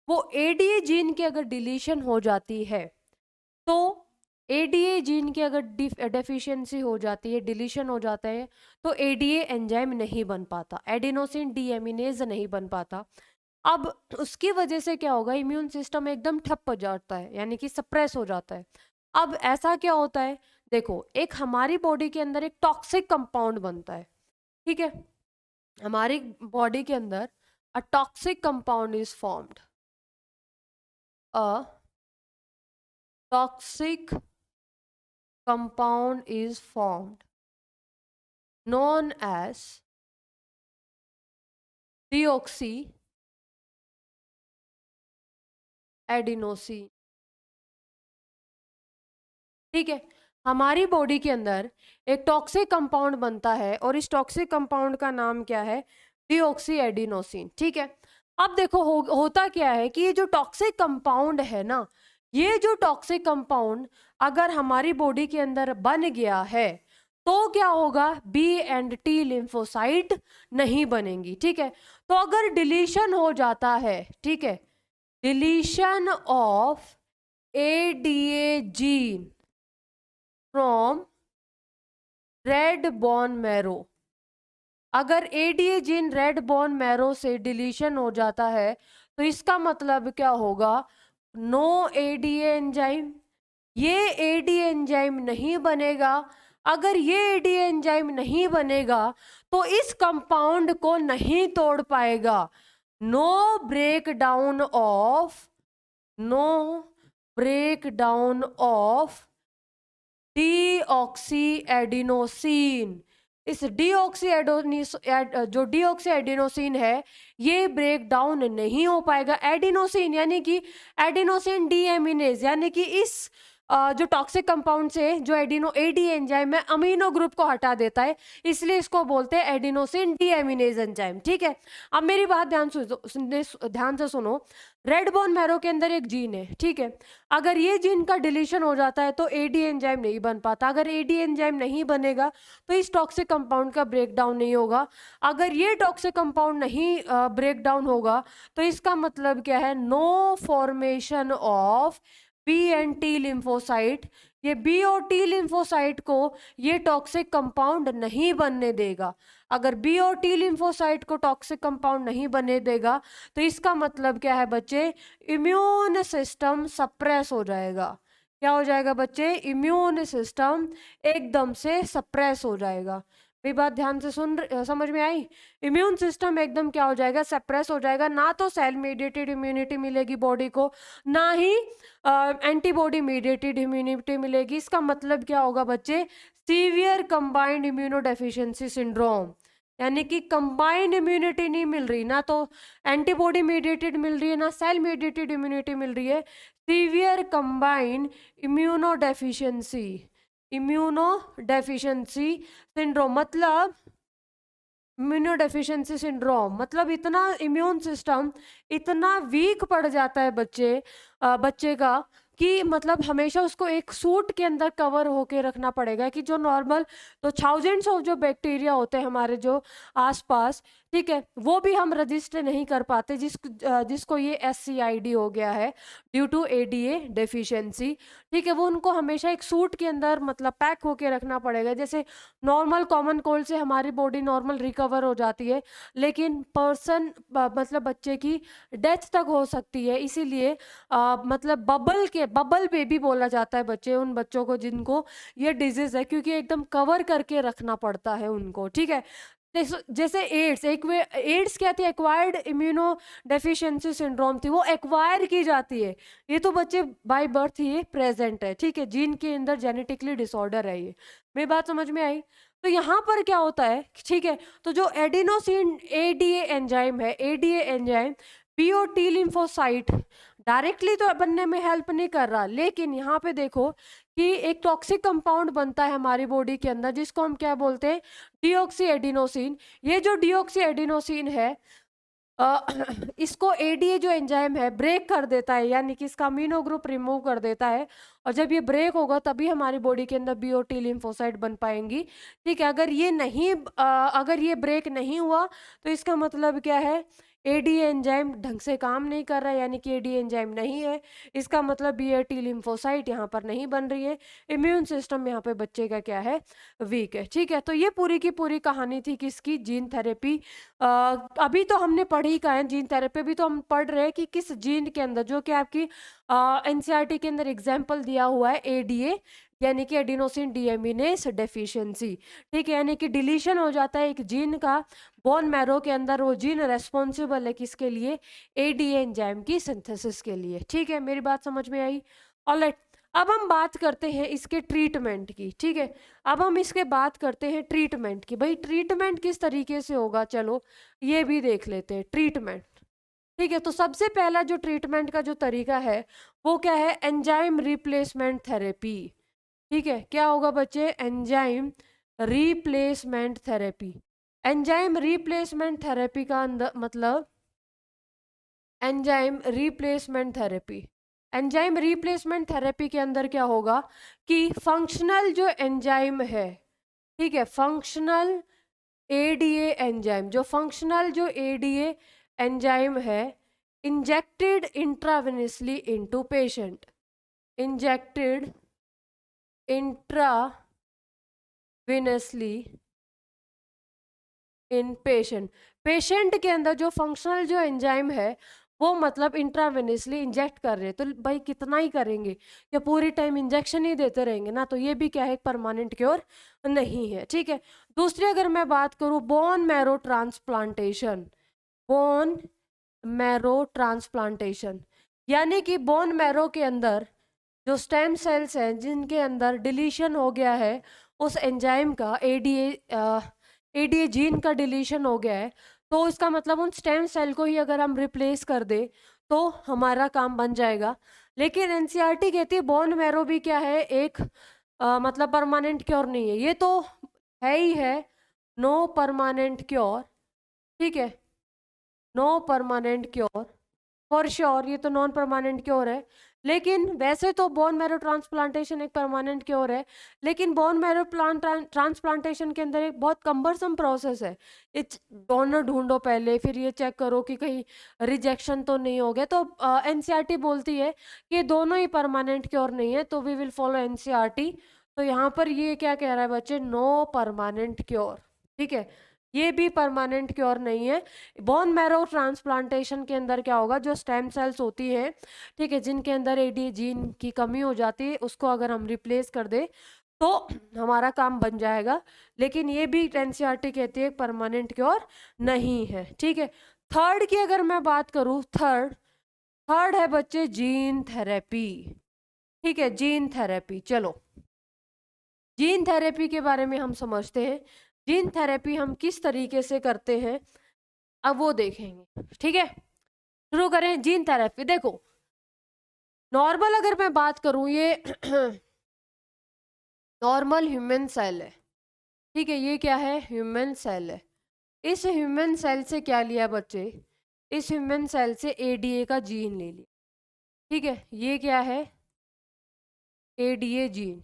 वो एडीए जीन की अगर डिलीशन हो जाती है, तो एडीए जीन की अगर डेफिशिएंसी हो जाती है, डिलीशन हो जाता है, तो एडीए एंजाइम नहीं बन पाता, एडिनोसिन डीएमिनेज नहीं बन पाता। अब उसकी वजह से क्या होगा? इम्यून सिस्टम एकदम ठप हो जाता है, यानी कि सप्रेस हो जाता है। अब ऐसा क्या होता है? देखो एक हमारी बॉडी के अंदर एक टॉक्सिक कंपाउंड बनता है, ठीक है। हमारी बॉडी के अंदर a toxic compound is formed, a toxic compound is formed known as deoxyadenosine, ठीक है। हमारी बॉडी के अंदर एक टॉक्सिक कंपाउंड बनता है और इस टॉक्सिक कंपाउंड का नाम क्या है? डिऑक्सीएडिनोसिन, ठीक है। अब देखो होता क्या है कि ये जो टॉक्सिक कंपाउंड है ना, ये जो टॉक्सिक कंपाउंड अगर हमारी बॉडी के अंदर बन गया है तो क्या होगा? बी एंड टी लिम्फोसाइट नहीं बनेंगी, ठीक है। तो अगर डिलीशन हो जाता है, ठीक है, deletion of ADA gene from red bone marrow, अगर ADA gene red bone marrow से डिलीशन हो जाता है तो इसका मतलब क्या होगा, नो एडीए एंजाइम, ये एडीए एंजाइम नहीं बनेगा। अगर ये एडीए एंजाइम नहीं बनेगा तो इस कंपाउंड को नहीं तोड़ पाएगा। No break down of, no break down of deoxy adenosine. इस जो डीऑक्सी एडिनोसिन है ये ब्रेक डाउन नहीं हो पाएगा। एडिनोसिन यानी कि एडिनोसिन डीएमिनेज, यानी कि इस जो टॉक्सिक कंपाउंड से जो एडी एंजाइम है अमीनो ग्रुप को हटा देता है, इसलिए इसको बोलते हैं एडिनोसिन डीएमिनेज एंजाइम। ठीक है, अब मेरी बात ध्यान से सुनो। रेड बोन मैरो के अंदर एक जीन है, ठीक है, अगर ये जीन का डिलीशन हो जाता है तो एडी एंजाइम नहीं बन पाता। अगर एडी एंजाइम नहीं बनेगा तो इस टॉक्सिक कंपाउंड का ब्रेक डाउन नहीं होगा। अगर ये टॉक्सिक कंपाउंड नहीं ब्रेक डाउन होगा तो इसका मतलब क्या है, no formation of B and T lymphocyte. ये बी और टी लिम्फोसाइट को ये टॉक्सिक कंपाउंड नहीं बनने देगा। अगर बी और टी लिम्फोसाइट को टॉक्सिक कंपाउंड नहीं बनने देगा तो इसका मतलब क्या है बच्चे, इम्यून सिस्टम सप्रेस हो जाएगा। क्या हो जाएगा बच्चे, इम्यून सिस्टम एकदम से सप्रेस हो जाएगा। मेरी बात ध्यान से समझ में आई। इम्यून सिस्टम एकदम क्या हो जाएगा, सप्रेस हो जाएगा। ना तो सेल मीडिएटेड इम्यूनिटी मिलेगी बॉडी को, ना ही एंटीबॉडी मीडिएटेड इम्यूनिटी मिलेगी। इसका मतलब क्या होगा बच्चे, severe combined immuno deficiency syndrome, यानी कि कंबाइंड इम्यूनिटी नहीं मिल रही, ना तो एंटीबॉडी मीडिएटेड मिल रही है ना सेल मीडिएटेड इम्यूनिटी मिल रही है। Severe combined immuno deficiency syndrome मतलब इम्यूनोडेफिशिएंसी सिंड्रोम मतलब इतना इम्यून सिस्टम इतना वीक पड़ जाता है बच्चे का कि मतलब हमेशा उसको एक सूट के अंदर कवर होके रखना पड़ेगा। कि जो नॉर्मल तो थाउजेंड्स ऑफ जो बैक्टीरिया होते हैं हमारे जो आसपास, ठीक है, वो भी हम रजिस्टर नहीं कर पाते, जिसको ये SCID हो गया है ड्यू टू ADA डेफिशिएंसी। ठीक है, वो उनको हमेशा एक सूट के अंदर मतलब पैक होके रखना पड़ेगा। जैसे नॉर्मल कॉमन कोल्ड से हमारी बॉडी नॉर्मल रिकवर हो जाती है, लेकिन मतलब बच्चे की डेथ तक हो सकती है। इसीलिए मतलब बबल बेबी बोला जाता है उन बच्चों को जिनको ये डिजीज है, क्योंकि एकदम कवर करके रखना पड़ता है उनको। ठीक है, जैसे एड्स क्या थी, एक्वायर्ड इम्यूनो डेफिशिएंसी सिंड्रोम थी, वो एक्वायर की जाती है। ये तो बच्चे बाय बर्थ ये प्रेजेंट है, ठीक है, जीन के अंदर जेनेटिकली डिसऑर्डर है ये। मेरी बात समझ में आई। तो यहाँ पर क्या होता है, ठीक है, तो जो एडिनोसिन ADA एंजाइम है, ADA एंजाइम बी और टी लिम्फोसाइट डायरेक्टली तो बनने में हेल्प नहीं कर रहा, लेकिन यहाँ पे देखो कि एक टॉक्सिक कंपाउंड बनता है हमारी बॉडी के अंदर जिसको हम क्या बोलते हैं, डीऑक्सी एडिनोसिन। ये जो डीऑक्सी एडिनोसिन है इसको ADA जो एंजाइम है ब्रेक कर देता है, यानी कि इसका अमीनो ग्रुप रिमूव कर देता है। और जब ये ब्रेक होगा तभी हमारी बॉडी के अंदर बी और टी लिम्फोसाइट बन पाएंगी। ठीक है, अगर ये ब्रेक नहीं हुआ तो इसका मतलब क्या है, ADA एंजाइम ढंग से काम नहीं कर रहा है, यानी कि ADA एंजाइम नहीं है। इसका मतलब बी और टी लिम्फोसाइट यहाँ पर नहीं बन रही है, इम्यून सिस्टम यहाँ पे बच्चे का क्या है, वीक है। ठीक है, तो ये पूरी की पूरी कहानी थी किसकी, जीन थेरेपी। अभी तो हमने पढ़ी का है जीन थेरेपी, भी तो हम पढ़ रहे हैं कि किस जीन के अंदर, जो कि आपकी NCERT के अंदर एग्जाम्पल दिया हुआ है ADA, यानी कि एडिनोसिन डीएमिनेज डेफिशिएंसी। ठीक है, यानी कि डिलीशन हो जाता है एक जीन का बोन मैरो के अंदर। वो जीन रेस्पॉन्सिबल है किसके लिए, ADA एंजाइम की सिंथेसिस के लिए। ठीक है, मेरी बात समझ में आई। ऑलराइट, अब हम बात करते हैं इसके ट्रीटमेंट की। ठीक है, अब हम इसके बात करते हैं ट्रीटमेंट की। भाई ट्रीटमेंट किस तरीके से होगा, चलो ये भी देख लेते हैं ट्रीटमेंट। ठीक है, तो सबसे पहला जो ट्रीटमेंट का जो तरीका है वो क्या है, एंजाइम रिप्लेसमेंट थेरेपी। ठीक है, क्या होगा बच्चे, enzyme replacement therapy. Enzyme replacement therapy का मतलब enzyme replacement therapy. Enzyme replacement therapy के अंदर क्या होगा कि फंक्शनल जो एंजाइम है, ठीक है, फंक्शनल ADA एंजाइम, जो फंक्शनल जो ADA एंजाइम है, injected intravenously into patient, injected intravenously in patient. Patient के अंदर जो फंक्शनल जो एंजाइम है वो मतलब इंट्रावेनसली इंजेक्ट कर रहे हैं, तो भाई कितना ही करेंगे, या पूरी टाइम इंजेक्शन ही देते रहेंगे ना, तो ये भी क्या है, एक परमानेंट क्योर नहीं है। ठीक है, दूसरी अगर मैं बात करूँ, bone marrow transplantation, bone marrow transplantation, यानी कि बोन मैरो के अंदर जो स्टेम सेल्स हैं जिनके अंदर डिलीशन हो गया है उस एंजाइम का, एडीए जीन का डिलीशन हो गया है, तो इसका मतलब उन स्टेम सेल को ही अगर हम रिप्लेस कर दे तो हमारा काम बन जाएगा। लेकिन एनसीईआरटी कहती है बोन मैरो भी क्या है, एक मतलब परमानेंट क्योर नहीं है, ये तो है ही है, नो परमानेंट क्योर। ठीक है, no permanent cure for sure, ये तो नॉन परमानेंट क्योर है। लेकिन वैसे तो बोन मैरो ट्रांसप्लांटेशन एक परमानेंट क्योर है, लेकिन बोन मैरो ट्रांसप्लांटेशन के अंदर एक बहुत कम्बरसम प्रोसेस है। इस डोनर ढूंढो पहले, फिर ये चेक करो कि कहीं रिजेक्शन तो नहीं हो गया। तो एनसीईआरटी बोलती है कि दोनों ही परमानेंट क्योर नहीं है, तो वी विल फॉलो एनसीईआरटी। तो यहाँ पर ये क्या कह रहा है बच्चे, नो परमानेंट क्योर। ठीक है, ये भी परमानेंट क्योर नहीं है। बोन मैरो ट्रांसप्लांटेशन के अंदर क्या होगा, जो स्टेम सेल्स होती है, ठीक है, जिनके अंदर एडी जीन की कमी हो जाती है, उसको अगर हम रिप्लेस कर दे तो हमारा काम बन जाएगा। लेकिन ये भी एनसीईआरटी कहती है परमानेंट क्योर नहीं है। ठीक है, थर्ड की अगर मैं बात करूँ, थर्ड थर्ड है बच्चे जीन थेरेपी। ठीक है, जीन थेरेपी, चलो जीन थेरेपी के बारे में हम समझते हैं। जीन थेरेपी हम किस तरीके से करते हैं अब वो देखेंगे। ठीक है, शुरू करें जीन थेरेपी। देखो, नॉर्मल अगर मैं बात करूं, ये नॉर्मल ह्यूमन सेल है। ठीक है, ये क्या है, ह्यूमन सेल है। इस ह्यूमन सेल से क्या लिया बच्चे, इस ह्यूमन सेल से एडीए का जीन ले लिया। ठीक है, ये क्या है, एडीए जीन।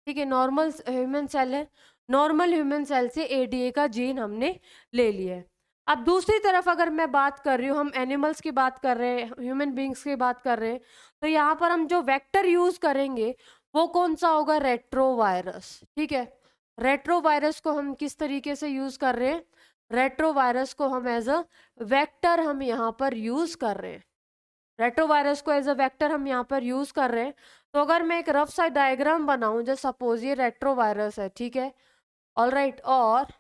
ठीक है, नॉर्मल ह्यूमन सेल है, नॉर्मल ह्यूमन सेल से एडीए का जीन हमने ले लिया है। अब दूसरी तरफ अगर मैं बात कर रही हूँ, हम एनिमल्स की बात कर रहे हैं, ह्यूमन बींग्स की बात कर रहे हैं, तो यहाँ पर हम जो वेक्टर यूज करेंगे वो कौन सा होगा, रेट्रोवायरस। ठीक है, रेट्रोवायरस को हम किस तरीके से यूज कर रहे हैं, रेट्रोवायरस को हम एज अ वेक्टर हम यहाँ पर यूज कर रहे हैं, रेट्रोवायरस को एज अ वेक्टर हम यहाँ पर यूज कर रहे हैं। तो अगर मैं एक रफ सा डायग्राम बनाऊं, जैसे सपोज ये रेट्रोवायरस है, ठीक है, ऑल राइट, और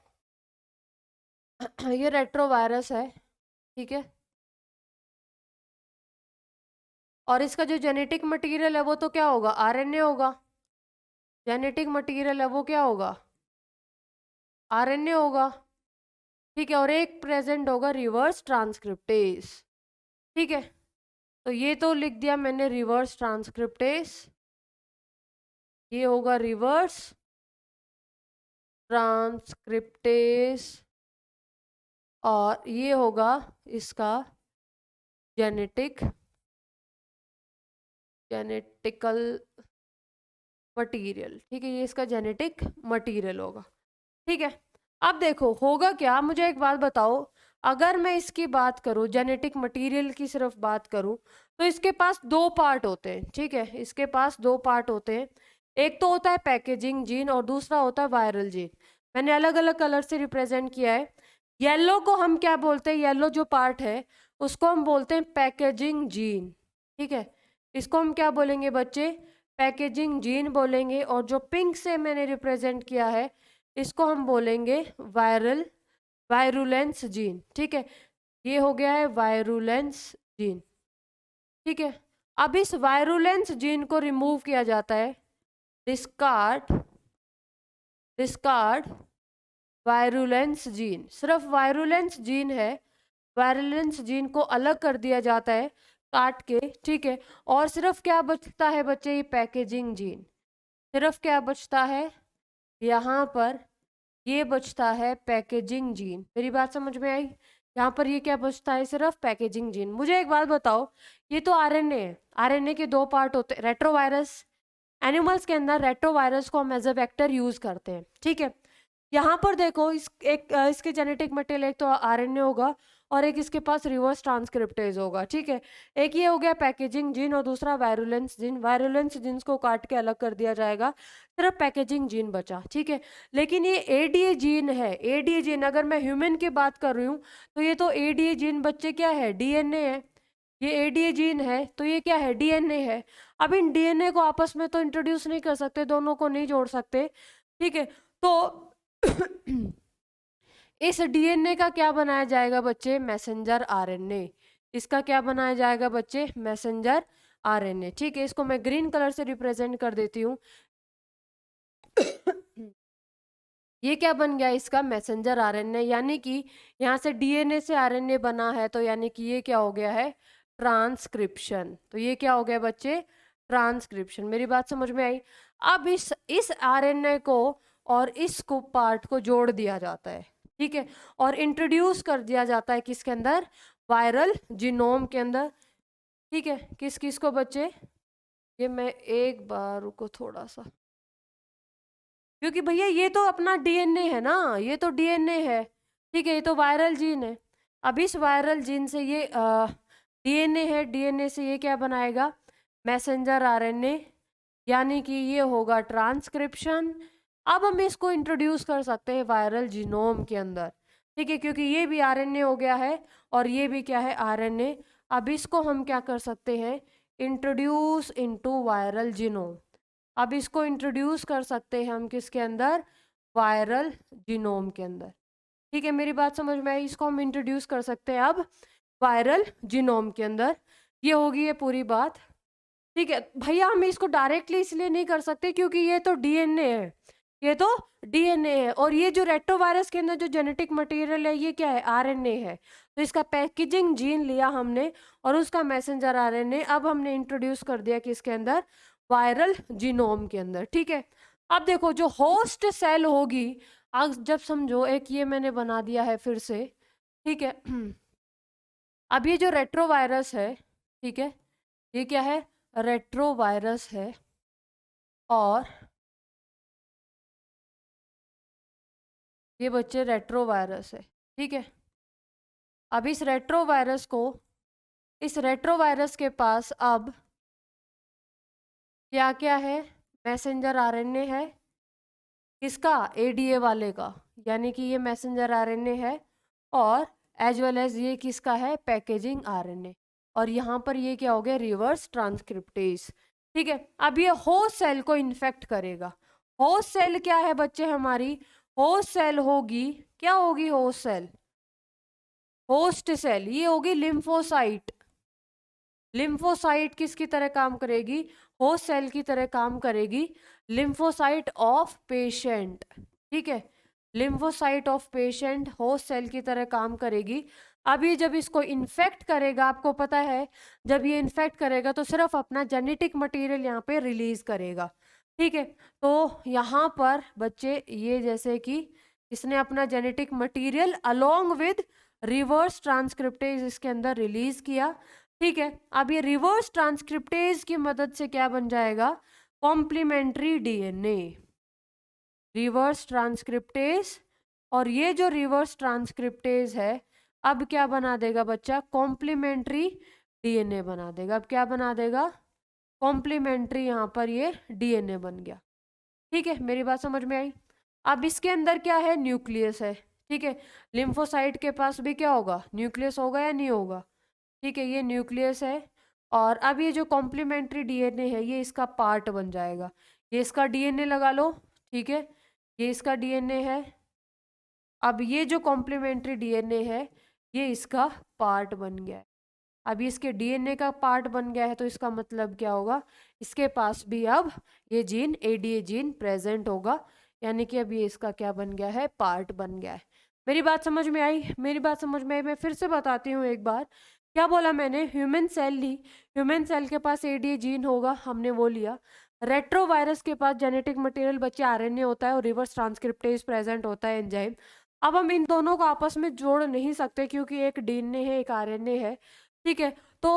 ये रेट्रोवायरस है, ठीक है, और इसका जो जेनेटिक मटेरियल है वो तो क्या होगा, आरएनए होगा। जेनेटिक मटेरियल है वो क्या होगा, आरएनए होगा। ठीक है, और एक प्रेजेंट होगा रिवर्स ट्रांसक्रिप्टेस। ठीक है, तो ये तो लिख दिया मैंने रिवर्स ट्रांसक्रिप्टेस, ये होगा रिवर्स ट्रांसक्रिप्टेस, और ये होगा इसका जेनेटिक जेनेटिकल मटेरियल। ठीक है, ये इसका जेनेटिक मटेरियल होगा। ठीक है, अब देखो होगा क्या, मुझे एक बात बताओ, अगर मैं इसकी बात करूं, जेनेटिक मटेरियल की सिर्फ बात करूं, तो इसके पास दो पार्ट होते हैं। ठीक है, इसके पास दो पार्ट होते हैं, एक तो होता है पैकेजिंग जीन और दूसरा होता है वायरल जीन। मैंने अलग अलग कलर से रिप्रेजेंट किया है। येलो को हम क्या बोलते हैं, येलो जो पार्ट है उसको हम बोलते हैं पैकेजिंग जीन। ठीक है, इसको हम क्या बोलेंगे बच्चे, पैकेजिंग जीन बोलेंगे। और जो पिंक से मैंने रिप्रेजेंट किया है इसको हम बोलेंगे वायरुलेंस जीन। ठीक है, ये हो गया है वायरुलेंस जीन। ठीक है, अब इस वायरुलेंस जीन को रिमूव किया जाता है, डिस्कार्ड डिस्कार्ड वायरुलेंस जीन, सिर्फ वायरुलेंस जीन है, वायरुलेंस जीन को अलग कर दिया जाता है काट के। ठीक है, और सिर्फ क्या बचता है बच्चे, ये पैकेजिंग जीन, सिर्फ क्या बचता है यहाँ पर, ये बचता है पैकेजिंग जीन। मेरी बात समझ में आई, यहाँ पर ये क्या बचता है, सिर्फ पैकेजिंग जीन। मुझे एक बात बताओ, ये तो आरएनए है, आरएनए के दो पार्ट होते हैं, रेट्रोवायरस, एनिमल्स के अंदर रेट्रोवायरस को हम एज अ वेक्टर यूज करते हैं। ठीक है, यहाँ पर देखो इसके जेनेटिक मटेरियल एक तो आरएनए होगा और एक इसके पास रिवर्स ट्रांसक्रिप्टेज होगा, ठीक है। एक ये हो गया पैकेजिंग जीन और दूसरा वायरुलेंस जीन। वायरुलेंस जीन्स को काट के अलग कर दिया जाएगा, सिर्फ पैकेजिंग जीन बचा, ठीक है। लेकिन ये एडीए जीन है, एडीए जीन अगर मैं ह्यूमन की बात कर रही हूँ तो ये तो एडीए जीन बच्चे क्या है, डीएनए है। ये एडीए जीन है तो ये क्या है, डीएनए है। अब इन डीएनए को आपस में तो इंट्रोड्यूस नहीं कर सकते, दोनों को नहीं जोड़ सकते, ठीक है। तो इस डीएनए का क्या बनाया जाएगा बच्चे, मैसेंजर आरएनए। इसका क्या बनाया जाएगा बच्चे, मैसेंजर आरएनए, ठीक है। इसको मैं ग्रीन कलर से रिप्रेजेंट कर देती हूँ। ये क्या बन गया, इसका मैसेंजर आरएनए, यानी कि यहाँ से डीएनए से आरएनए बना है, तो यानी कि ये क्या हो गया है, ट्रांसक्रिप्शन। तो ये क्या हो गया बच्चे, ट्रांसक्रिप्शन। मेरी बात समझ में आई। अब इस आरएनए को और इस को पार्ट को जोड़ दिया जाता है, ठीक है, और इंट्रोड्यूस कर दिया जाता है किसके अंदर, वायरल जीनोम के अंदर, ठीक है। किस किस को बच्चे, ये मैं एक बार रुको थोड़ा सा, क्योंकि भैया ये तो अपना डीएनए है ना, ये तो डीएनए है, ठीक है, ये तो वायरल जीन है। अब इस वायरल जीन से ये डीएनए है, डीएनए से ये क्या बनाएगा, मैसेंजर आरएनए, यानी कि ये होगा ट्रांसक्रिप्शन। अब हम इसको इंट्रोड्यूस कर सकते हैं वायरल जीनोम के अंदर, ठीक है, क्योंकि ये भी आरएनए हो गया है और ये भी क्या है, आरएनए। अब इसको हम क्या कर सकते हैं, इंट्रोड्यूस इनटू वायरल जीनोम। अब इसको इंट्रोड्यूस कर सकते हैं हम किसके अंदर, वायरल जीनोम के अंदर, ठीक है। मेरी बात समझ में आई। इसको हम इंट्रोड्यूस कर सकते हैं अब वायरल जीनोम के अंदर। ये होगी ये पूरी बात, ठीक है। भैया हम इसको डायरेक्टली इसलिए नहीं कर सकते क्योंकि ये तो डीएनए है, ये तो डीएनए है, और ये जो रेट्रोवायरस के अंदर जो जेनेटिक मटेरियल है ये क्या है, आरएनए है। तो इसका पैकेजिंग जीन लिया हमने और उसका मैसेंजर आरएनए अब हमने इंट्रोड्यूस कर दिया किसके अंदर, वायरल जीनोम के अंदर, ठीक है। अब देखो जो होस्ट सेल होगी, अब जब समझो एक ये मैंने बना दिया है फिर से, ठीक है। अब ये जो रेट्रोवायरस है, ठीक है, ये क्या है, रेट्रोवायरस है, और ये बच्चे रेट्रोवायरस है, ठीक है। अब इस रेट्रोवायरस के पास अब क्या क्या है, मैसेंजर आरएनए है, किसका, एडीए वाले का, यानी कि ये मैसेंजर आरएनए है, और एज वेल एज ये किसका है, पैकेजिंग आरएनए, और यहाँ पर ये क्या हो गया, रिवर्स ट्रांसक्रिप्टेज, ठीक है। अब ये होस्ट सेल को इन्फेक्ट करेगा। होस्ट सेल क्या है बच्चे हमारी, होस्ट सेल होगी, क्या होगी होस्ट सेल, होस्ट सेल ये होगी लिम्फोसाइट। लिम्फोसाइट किसकी तरह काम करेगी, होस्ट सेल की तरह काम करेगी, लिम्फोसाइट ऑफ पेशेंट, ठीक है। Lymphocyte of patient host cell की तरह काम करेगी। अब ये जब इसको इन्फेक्ट करेगा, आपको पता है जब ये इन्फेक्ट करेगा तो सिर्फ अपना जेनेटिक मटेरियल यहाँ पे रिलीज करेगा, ठीक है। तो यहाँ पर बच्चे ये जैसे कि इसने अपना genetic material along with reverse transcriptase इसके अंदर रिलीज किया, ठीक है। अब ये रिवर्स ट्रांसक्रिप्टेज की मदद से क्या बन जाएगा, कॉम्प्लीमेंट्री डीएनए, रिवर्स ट्रांसक्रिप्टेज, और ये जो रिवर्स ट्रांसक्रिप्टेज है अब क्या बना देगा बच्चा, कॉम्प्लीमेंट्री डीएनए बना देगा। अब क्या बना देगा, कॉम्प्लीमेंट्री, यहाँ पर ये डीएनए बन गया, ठीक है। मेरी बात समझ में आई। अब इसके अंदर क्या है, न्यूक्लियस है, ठीक है। लिम्फोसाइट के पास भी क्या होगा, न्यूक्लियस होगा या नहीं होगा, ठीक है, ये न्यूक्लियस है। और अब ये जो कॉम्प्लीमेंट्री डीएनए है ये इसका पार्ट बन जाएगा, ये इसका डीएनए लगा लो, ठीक है, ये इसका डीएनए है। अब ये जो कॉम्प्लीमेंट्री डीएनए है ये इसका पार्ट बन गया है। अब इसके डीएनए का पार्ट बन गया है तो इसका मतलब क्या होगा, इसके पास भी अब ये जीन एडीए जीन प्रेजेंट होगा, यानी कि अब ये इसका क्या बन गया है, पार्ट बन गया है। मेरी बात समझ में आई, मेरी बात समझ में आई। मैं फिर से बताती हूँ एक बार, क्या बोला मैंने, ह्यूमन सेल ली, ह्यूमन सेल के पास एडीए जीन होगा, हमने वो लिया। रेट्रोवायरस के पास जेनेटिक मटेरियल बच्चे आरएनए होता है और रिवर्स ट्रांसक्रिप्टेज प्रेजेंट होता है, एंजाइम। अब हम इन दोनों को आपस में जोड़ नहीं सकते क्योंकि एक डीएनए है एक आरएनए है, ठीक है। तो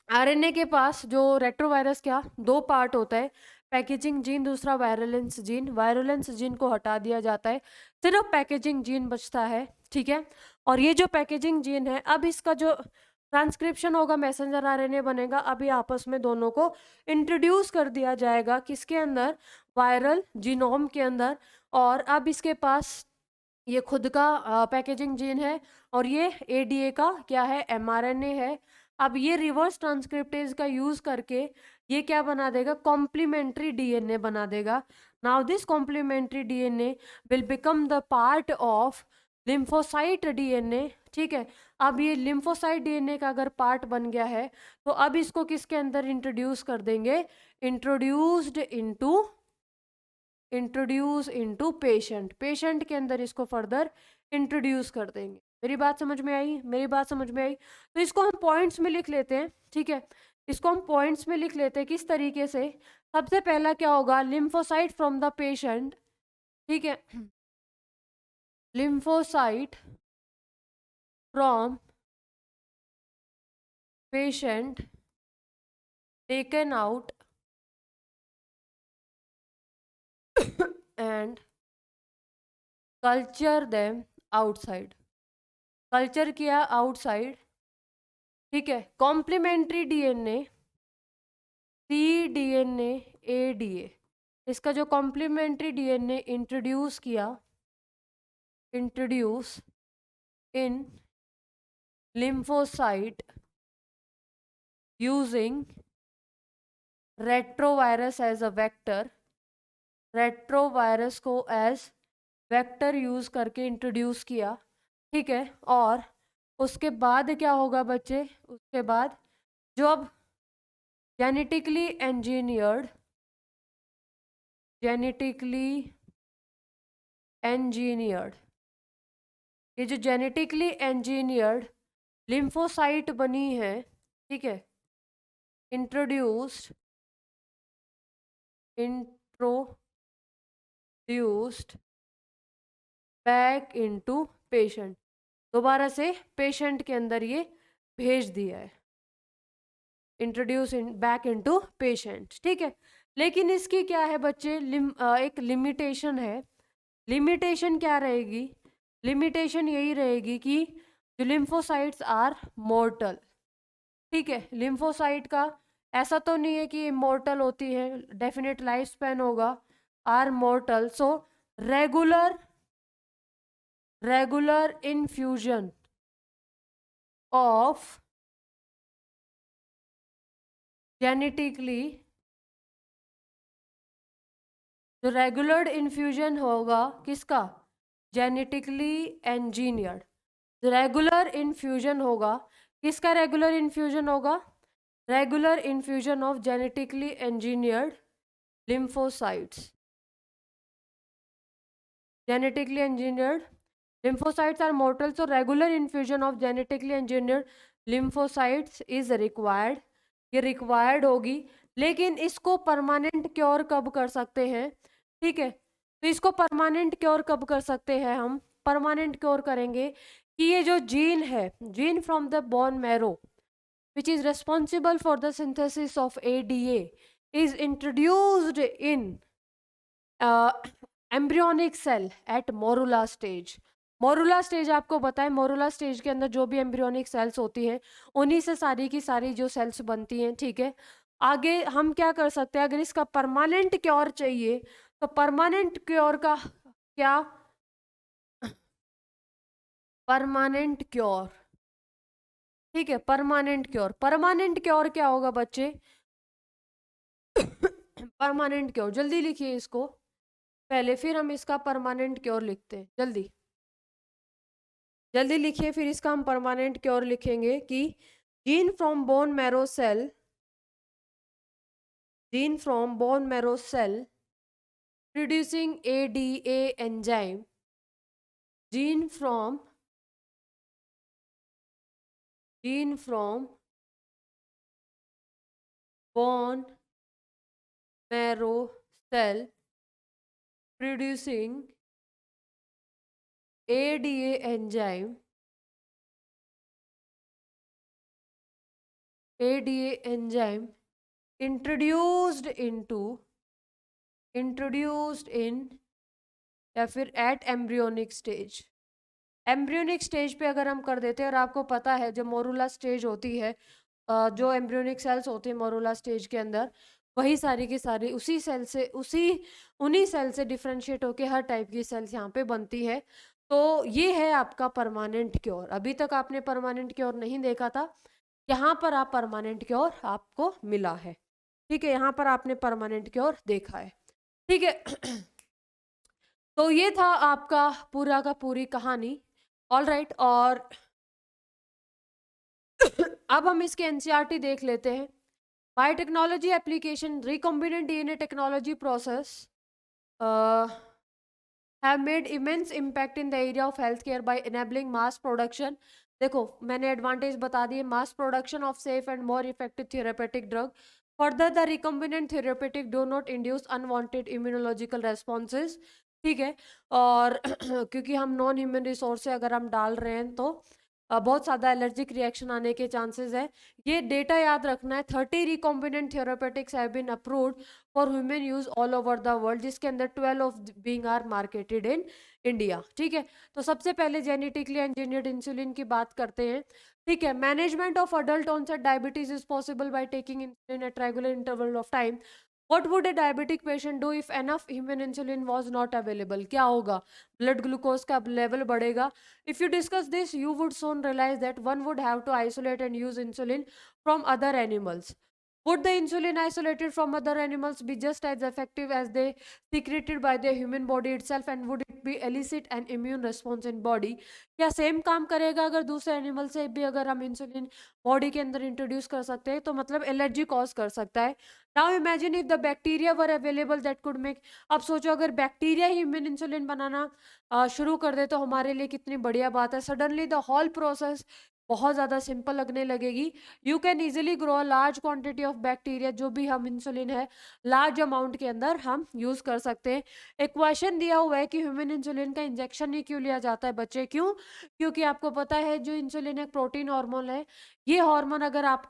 आरएनए के पास जो रेट्रोवायरस क्या, दो पार्ट होता है, पैकेजिंग जीन, दूसरा वायरुलेंस जीन। वायरुलेंस जीन को हटा दिया जाता है, सिर्फ पैकेजिंग जीन बचता है, ठीक है। और ये जो पैकेजिंग जीन है, अब इसका जो ट्रांसक्रिप्शन होगा मैसेंजर आरएनए बनेगा, अभी आपस में दोनों को इंट्रोड्यूस कर दिया जाएगा, किसके अंदर, वायरल जीनोम के अंदर। और अब इसके पास ये खुद का पैकेजिंग जीन है, और ये एडीए का क्या है, एमआरएनए है। अब ये रिवर्स ट्रांसक्रिप्टेज का यूज करके ये क्या बना देगा, कॉम्प्लीमेंट्री डीएनए बना देगा। Now this complementary DNA will become the part of lymphocyte DNA, ठीक है। अब ये लिम्फोसाइट डीएनए का अगर पार्ट बन गया है, तो अब इसको किसके अंदर इंट्रोड्यूस कर देंगे, इंट्रोड्यूस इनटू पेशेंट, पेशेंट के अंदर इसको फर्दर इंट्रोड्यूस कर देंगे। मेरी बात समझ में आई, मेरी बात समझ में आई। तो इसको हम पॉइंट्स में लिख लेते हैं, ठीक है। इसको हम पॉइंट्स में लिख लेते हैं किस तरीके से। सबसे पहला क्या होगा, लिम्फोसाइट फ्रॉम द पेशेंट, ठीक है, lymphocyte from patient taken out and culture them outside, culture किया आउटसाइड, ठीक है। कॉम्प्लीमेंट्री डीएनए, cDNA ADA, इसका जो complementary DNA introduce in lymphocyte using retrovirus as a vector, retrovirus को एज वेक्टर यूज करके introduce किया, ठीक है। और उसके बाद क्या होगा बच्चे, उसके बाद जो अब जेनेटिकली engineered ये जो जेनेटिकली engineered लिम्फोसाइट बनी है, ठीक है, इंट्रोड्यूस्ड बैक इनटू पेशेंट, दोबारा से पेशेंट के अंदर ये भेज दिया है, इंट्रोड्यूस बैक इनटू पेशेंट, ठीक है। लेकिन इसकी क्या है बच्चे, एक लिमिटेशन है। लिमिटेशन क्या रहेगी, लिमिटेशन यही रहेगी कि जो लिम्फोसाइट्स आर मोर्टल, ठीक है। लिम्फोसाइट का ऐसा तो नहीं है कि इमोर्टल होती है, डेफिनेट लाइफ स्पैन होगा, or mortal. So regular infusion of genetically, जो रेगुलर इन्फ्यूजन होगा किसका, जेनेटिकली इंजीनियर्ड, रेगुलर इन्फ्यूजन होगा किसका, रेगुलर इन्फ्यूजन होगा, regular infusion of genetically engineered lymphocytes, genetically engineered lymphocytes are mortal, so regular infusion of genetically engineered lymphocytes is required, ये required होगी। लेकिन इसको परमानेंट क्योर कब कर सकते हैं, ठीक है। तो इसको परमानेंट क्योर कब कर सकते हैं, हम परमानेंट क्योर करेंगे कि ये जो जीन है, gene from the bone marrow which is responsible for the synthesis of ADA is introduced in embryonic cell at morula stage. Morula stage आपको बताएं, मोरुला स्टेज के अंदर जो भी एम्ब्रियोनिक सेल्स होती हैं, उन्हीं से सारी की सारी जो सेल्स बनती हैं, ठीक है। आगे हम क्या कर सकते हैं, अगर इसका परमानेंट क्योर चाहिए, तो परमानेंट क्योर का क्या, परमानेंट क्योर, ठीक है। परमानेंट क्योर क्या होगा बच्चे, परमानेंट क्योर, जल्दी लिखिए इसको पहले, फिर हम इसका परमानेंट क्योर लिखते हैं। जल्दी जल्दी लिखिए, फिर इसका हम परमानेंट क्योर लिखेंगे कि gene from bone marrow cell, gene from bone marrow cell producing ADA enzyme, gene from bone marrow cell producing ADA enzyme introduced into introduced in या फिर at embryonic stage. Embryonic stage पे अगर हम कर देते हैं, और आपको पता है जो मोरूला स्टेज होती है, जो एम्ब्रियोनिक सेल्स होते हैं मोरूला स्टेज के अंदर, वही सारी की सारी उसी सेल से उन्हीं सेल से डिफ्रेंशिएट होके हर टाइप की सेल्स यहाँ पे बनती है। तो ये है आपका परमानेंट क्योर। अभी तक आपने परमानेंट क्योर नहीं देखा था, यहाँ पर आप परमानेंट क्योर आपको मिला है। ठीक है, यहाँ पर आपने परमानेंट क्योर देखा है। ठीक है। तो ये था आपका पूरा का पूरी कहानी। ऑल राइट, और अब हम इसके एनसीईआरटी देख लेते हैं। Biotechnology application recombinant DNA technology process have made immense impact in the area of healthcare by enabling mass production। देखो मैंने एडवांटेज बता दिए, mass production of safe and more effective therapeutic drug. Further the recombinant therapeutic do not induce unwanted immunological responses. ठीक है, और क्योंकि हम non human resource से अगर हम डाल रहे हैं तो बहुत ज़्यादा एलर्जिक रिएक्शन आने के चांसेस है। ये डेटा याद रखना है। 30 recombinant therapeutics have been approved for human use all over the world, जिसके अंदर 12 of being are marketed in India. ठीक है, तो सबसे पहले जेनेटिकली इंजीनियर्ड इंसुलिन की बात करते हैं। ठीक है, management of adult onset diabetes is possible by taking insulin at regular interval of time. What would a diabetic patient do if enough human insulin was not available? क्या होगा? Blood glucose का level बढ़ेगा। If you discuss this, you would soon realize that one would have to isolate and use insulin from other animals. Would the insulin isolated from other animals be just as effective as they secreted by the human body itself, and would it be elicit an immune response in body? क्या same काम करेगा अगर दूसरे animal से भी अगर हम insulin body के अंदर इंट्रोड्यूस कर सकते हैं? तो मतलब एलर्जी कॉज कर सकता है। Now imagine if the bacteria were available that could make. अब सोचो अगर बैक्टीरिया ही ह्यूमन इंसुलिन बनाना शुरू कर दे तो हमारे लिए कितनी बढ़िया बात है। सडनली द होल प्रोसेस बहुत ज़्यादा सिंपल लगने लगेगी। You can easily grow a large quantity of bacteria, जो भी हम इंसुलिन है लार्ज अमाउंट के अंदर हम यूज़ कर सकते हैं। एक क्वेश्चन दिया हुआ है कि ह्यूमन इंसुलिन का इंजेक्शन ही क्यों लिया जाता है बच्चे? क्यों? क्योंकि आपको पता है जो इंसुलिन एक प्रोटीन हार्मोन है, ये हार्मोन अगर आप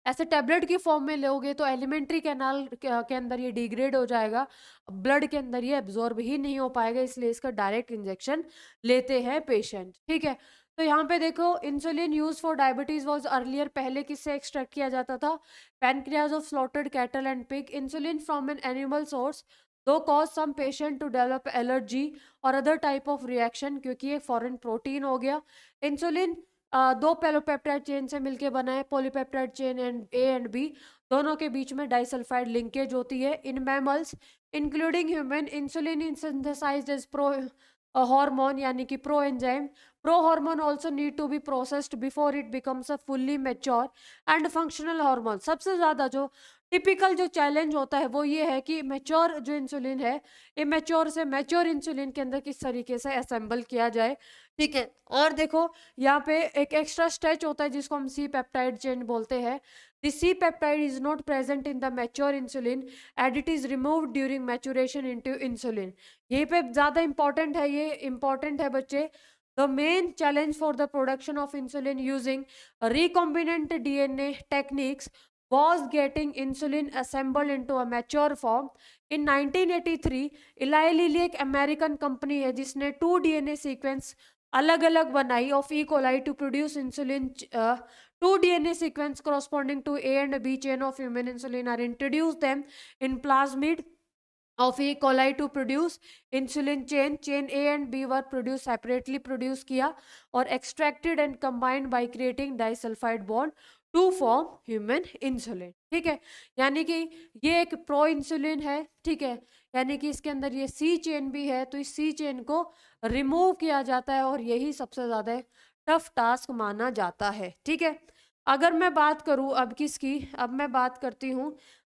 ऐसे टैबलेट की फॉर्म में लोगे तो एलिमेंट्री कैनाल के अंदर ये डिग्रेड हो जाएगा, ब्लड के अंदर ये एब्जॉर्ब ही नहीं हो पाएगा, इसलिए इसका डायरेक्ट इंजेक्शन लेते हैं पेशेंट। ठीक है, तो यहाँ पे देखो insulin use for diabetes was earlier, पहले किससे एक्सट्रैक्ट किया जाता था? Pancreas of slaughtered cattle and pig. Insulin from an animal source do cause some patient to develop allergy और अदर टाइप ऑफ रिएक्शन, क्योंकि ये फॉरेन प्रोटीन हो गया। इंसुलिन दो पेलोपेप्टाइड चेन से मिलके बना है, polypeptide chain and A and B, दोनों के बीच में डाइसल्फाइड लिंकेज होती है। In mammals including human, insulin is synthesized as pro hormone यानी कि pro enzyme. Pro hormone also need to be processed before it becomes a fully mature and functional hormone. सबसे ज़्यादा जो टिपिकल जो challenge होता है वो ये है कि मेच्योर जो इंसुलिन है, इमेच्योर से मैच्योर इंसुलिन के अंदर किस तरीके से असेंबल किया जाए। ठीक है, और देखो यहाँ पे एक एक्स्ट्रा स्ट्रेच होता है जिसको हम सी पेप्टाइड चेन बोलते हैं। This C peptide is not present in the mature insulin and it is removed during maturation into insulin. यहीं पे ज़्यादा इंपॉर्टेंट है, ये इंपॉर्टेंट है बच्चे। The main challenge for the production of insulin using recombinant DNA techniques was getting insulin assembled into a mature form. In 1983 Eli Lilly एक American company है जिसने 2 DNA सीक्वेंस अलग अलग बनाई of E coli to produce insulin. 2 DNA sequence corresponding to A and B chain of human insulin are introduced them in plasmid of E. coli to produce insulin chain। chain A and B were produced separately, produce किया और extracted and combined by creating disulfide bond to form human insulin। ठीक है, यानी कि ये एक pro insulin है। ठीक है, यानी कि इसके अंदर ये सी चेन भी है, तो इस सी चेन को रिमूव किया जाता है और यही सबसे ज़्यादा टफ टास्क माना जाता है। ठीक है, अगर मैं बात करूँ अब किसकी, अब मैं बात करती हूँ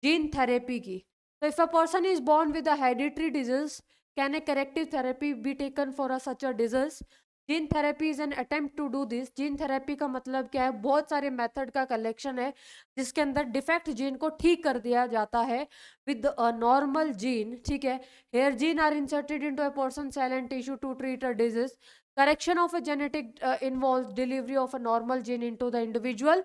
जीन थेरेपी की। So if a person is born with a hereditary disease, can a corrective therapy be taken for such a disease? Gene therapy is an attempt to do this. Gene therapy का मतलब क्या है? बहुत सारे method का collection है जिसके अंदर डिफेक्ट जीन को ठीक कर दिया जाता है विद अ नॉर्मल जीन। ठीक है, here gene are inserted into a person cell and tissue to treat a disease. Correction of a genetic involves delivery of a normal gene into the individual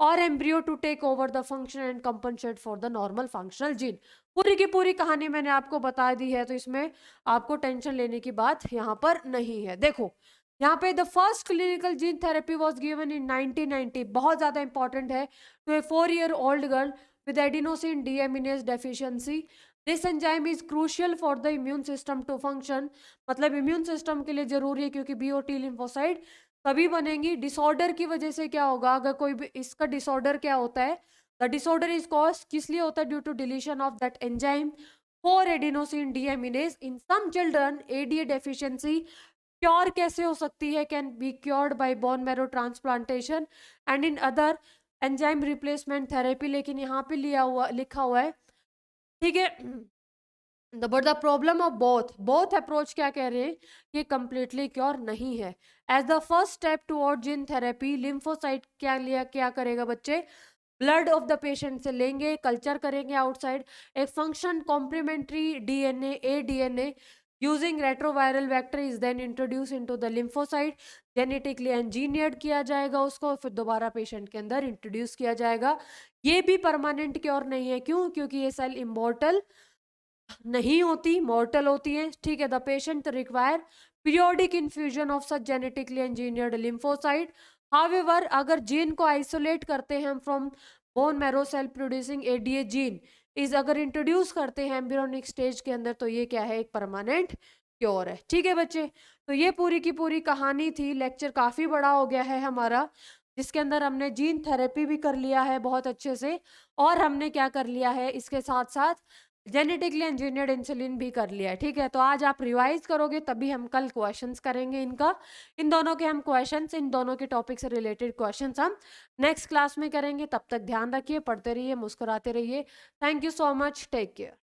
और embryo to take over the function and compensate for the normal functional gene. पूरी की पूरी कहानी मैंने आपको बता दी है, तो इसमें आपको टेंशन लेने की बात यहाँ पर नहीं है। देखो यहाँ पे the first clinical gene therapy was given in 1990, बहुत ज्यादा इंपॉर्टेंट है, to a 4-year old girl with adenosine deaminase deficiency. This enzyme is crucial for the immune system to function. मतलब इम्यून सिस्टम के लिए जरूरी है, क्योंकि बीओटी लिम्फोसाइट तभी बनेंगी। डिसऑर्डर की वजह से क्या होगा, अगर कोई भी इसका डिसऑर्डर क्या होता है, द डिसऑर्डर इज कॉज किस लिए होता है, due to deletion of that enzyme for adenosine deaminase in some children. ADA deficiency cure कैसे हो सकती है, can be cured by bone marrow transplantation and in other enzyme replacement therapy. लेकिन यहाँ पे लिखा हुआ है, ठीक है, but the problem of both approach क्या कह रहे हैं, ये कंप्लीटली क्योर नहीं है। As the first step toward gene therapy, lymphocyte क्या करेगा बच्चे, ब्लड ऑफ द पेशेंट से लेंगे, कल्चर करेंगे आउटसाइड, एक function complementary DNA ADNA using retroviral vector is then introduce into the lymphocyte, genetically engineered किया जाएगा उसको, फिर दोबारा पेशेंट के अंदर इंट्रोड्यूस किया जाएगा। ये भी परमानेंट क्योर नहीं है, क्यों, क्योंकि ये सेल इमॉर्टल नहीं होती, मॉर्टल होती है, ठीक है। The patient require periodic infusion of such genetically engineered lymphocyte. However अगर जीन को आइसोलेट करते हैं from bone marrow cell producing ADA gene is अगर इंट्रोड्यूस करते हैं एम्ब्रियोनिक स्टेज के अंदर, तो ये क्या है, एक परमानेंट क्योर है, ठीक है बच्चे। तो ये पूरी की पूरी कहानी थी। लेक्चर काफी बड़ा हो गया है हमारा, जिसके अंदर हमने जीन थेरेपी भी कर लिया है बहुत अच्छे से, और हमने क्या कर लिया है, इसके साथ साथ जेनेटिकली इंजीनियर्ड इंसुलिन भी कर लिया है, ठीक है। तो आज आप रिवाइज करोगे तभी हम कल क्वेश्चंस करेंगे इनका, इन दोनों के हम क्वेश्चंस, इन दोनों के टॉपिक से रिलेटेड क्वेश्चंस हम नेक्स्ट क्लास में करेंगे। तब तक ध्यान रखिए, पढ़ते रहिए, मुस्कुराते रहिए। Thank you so much, take care.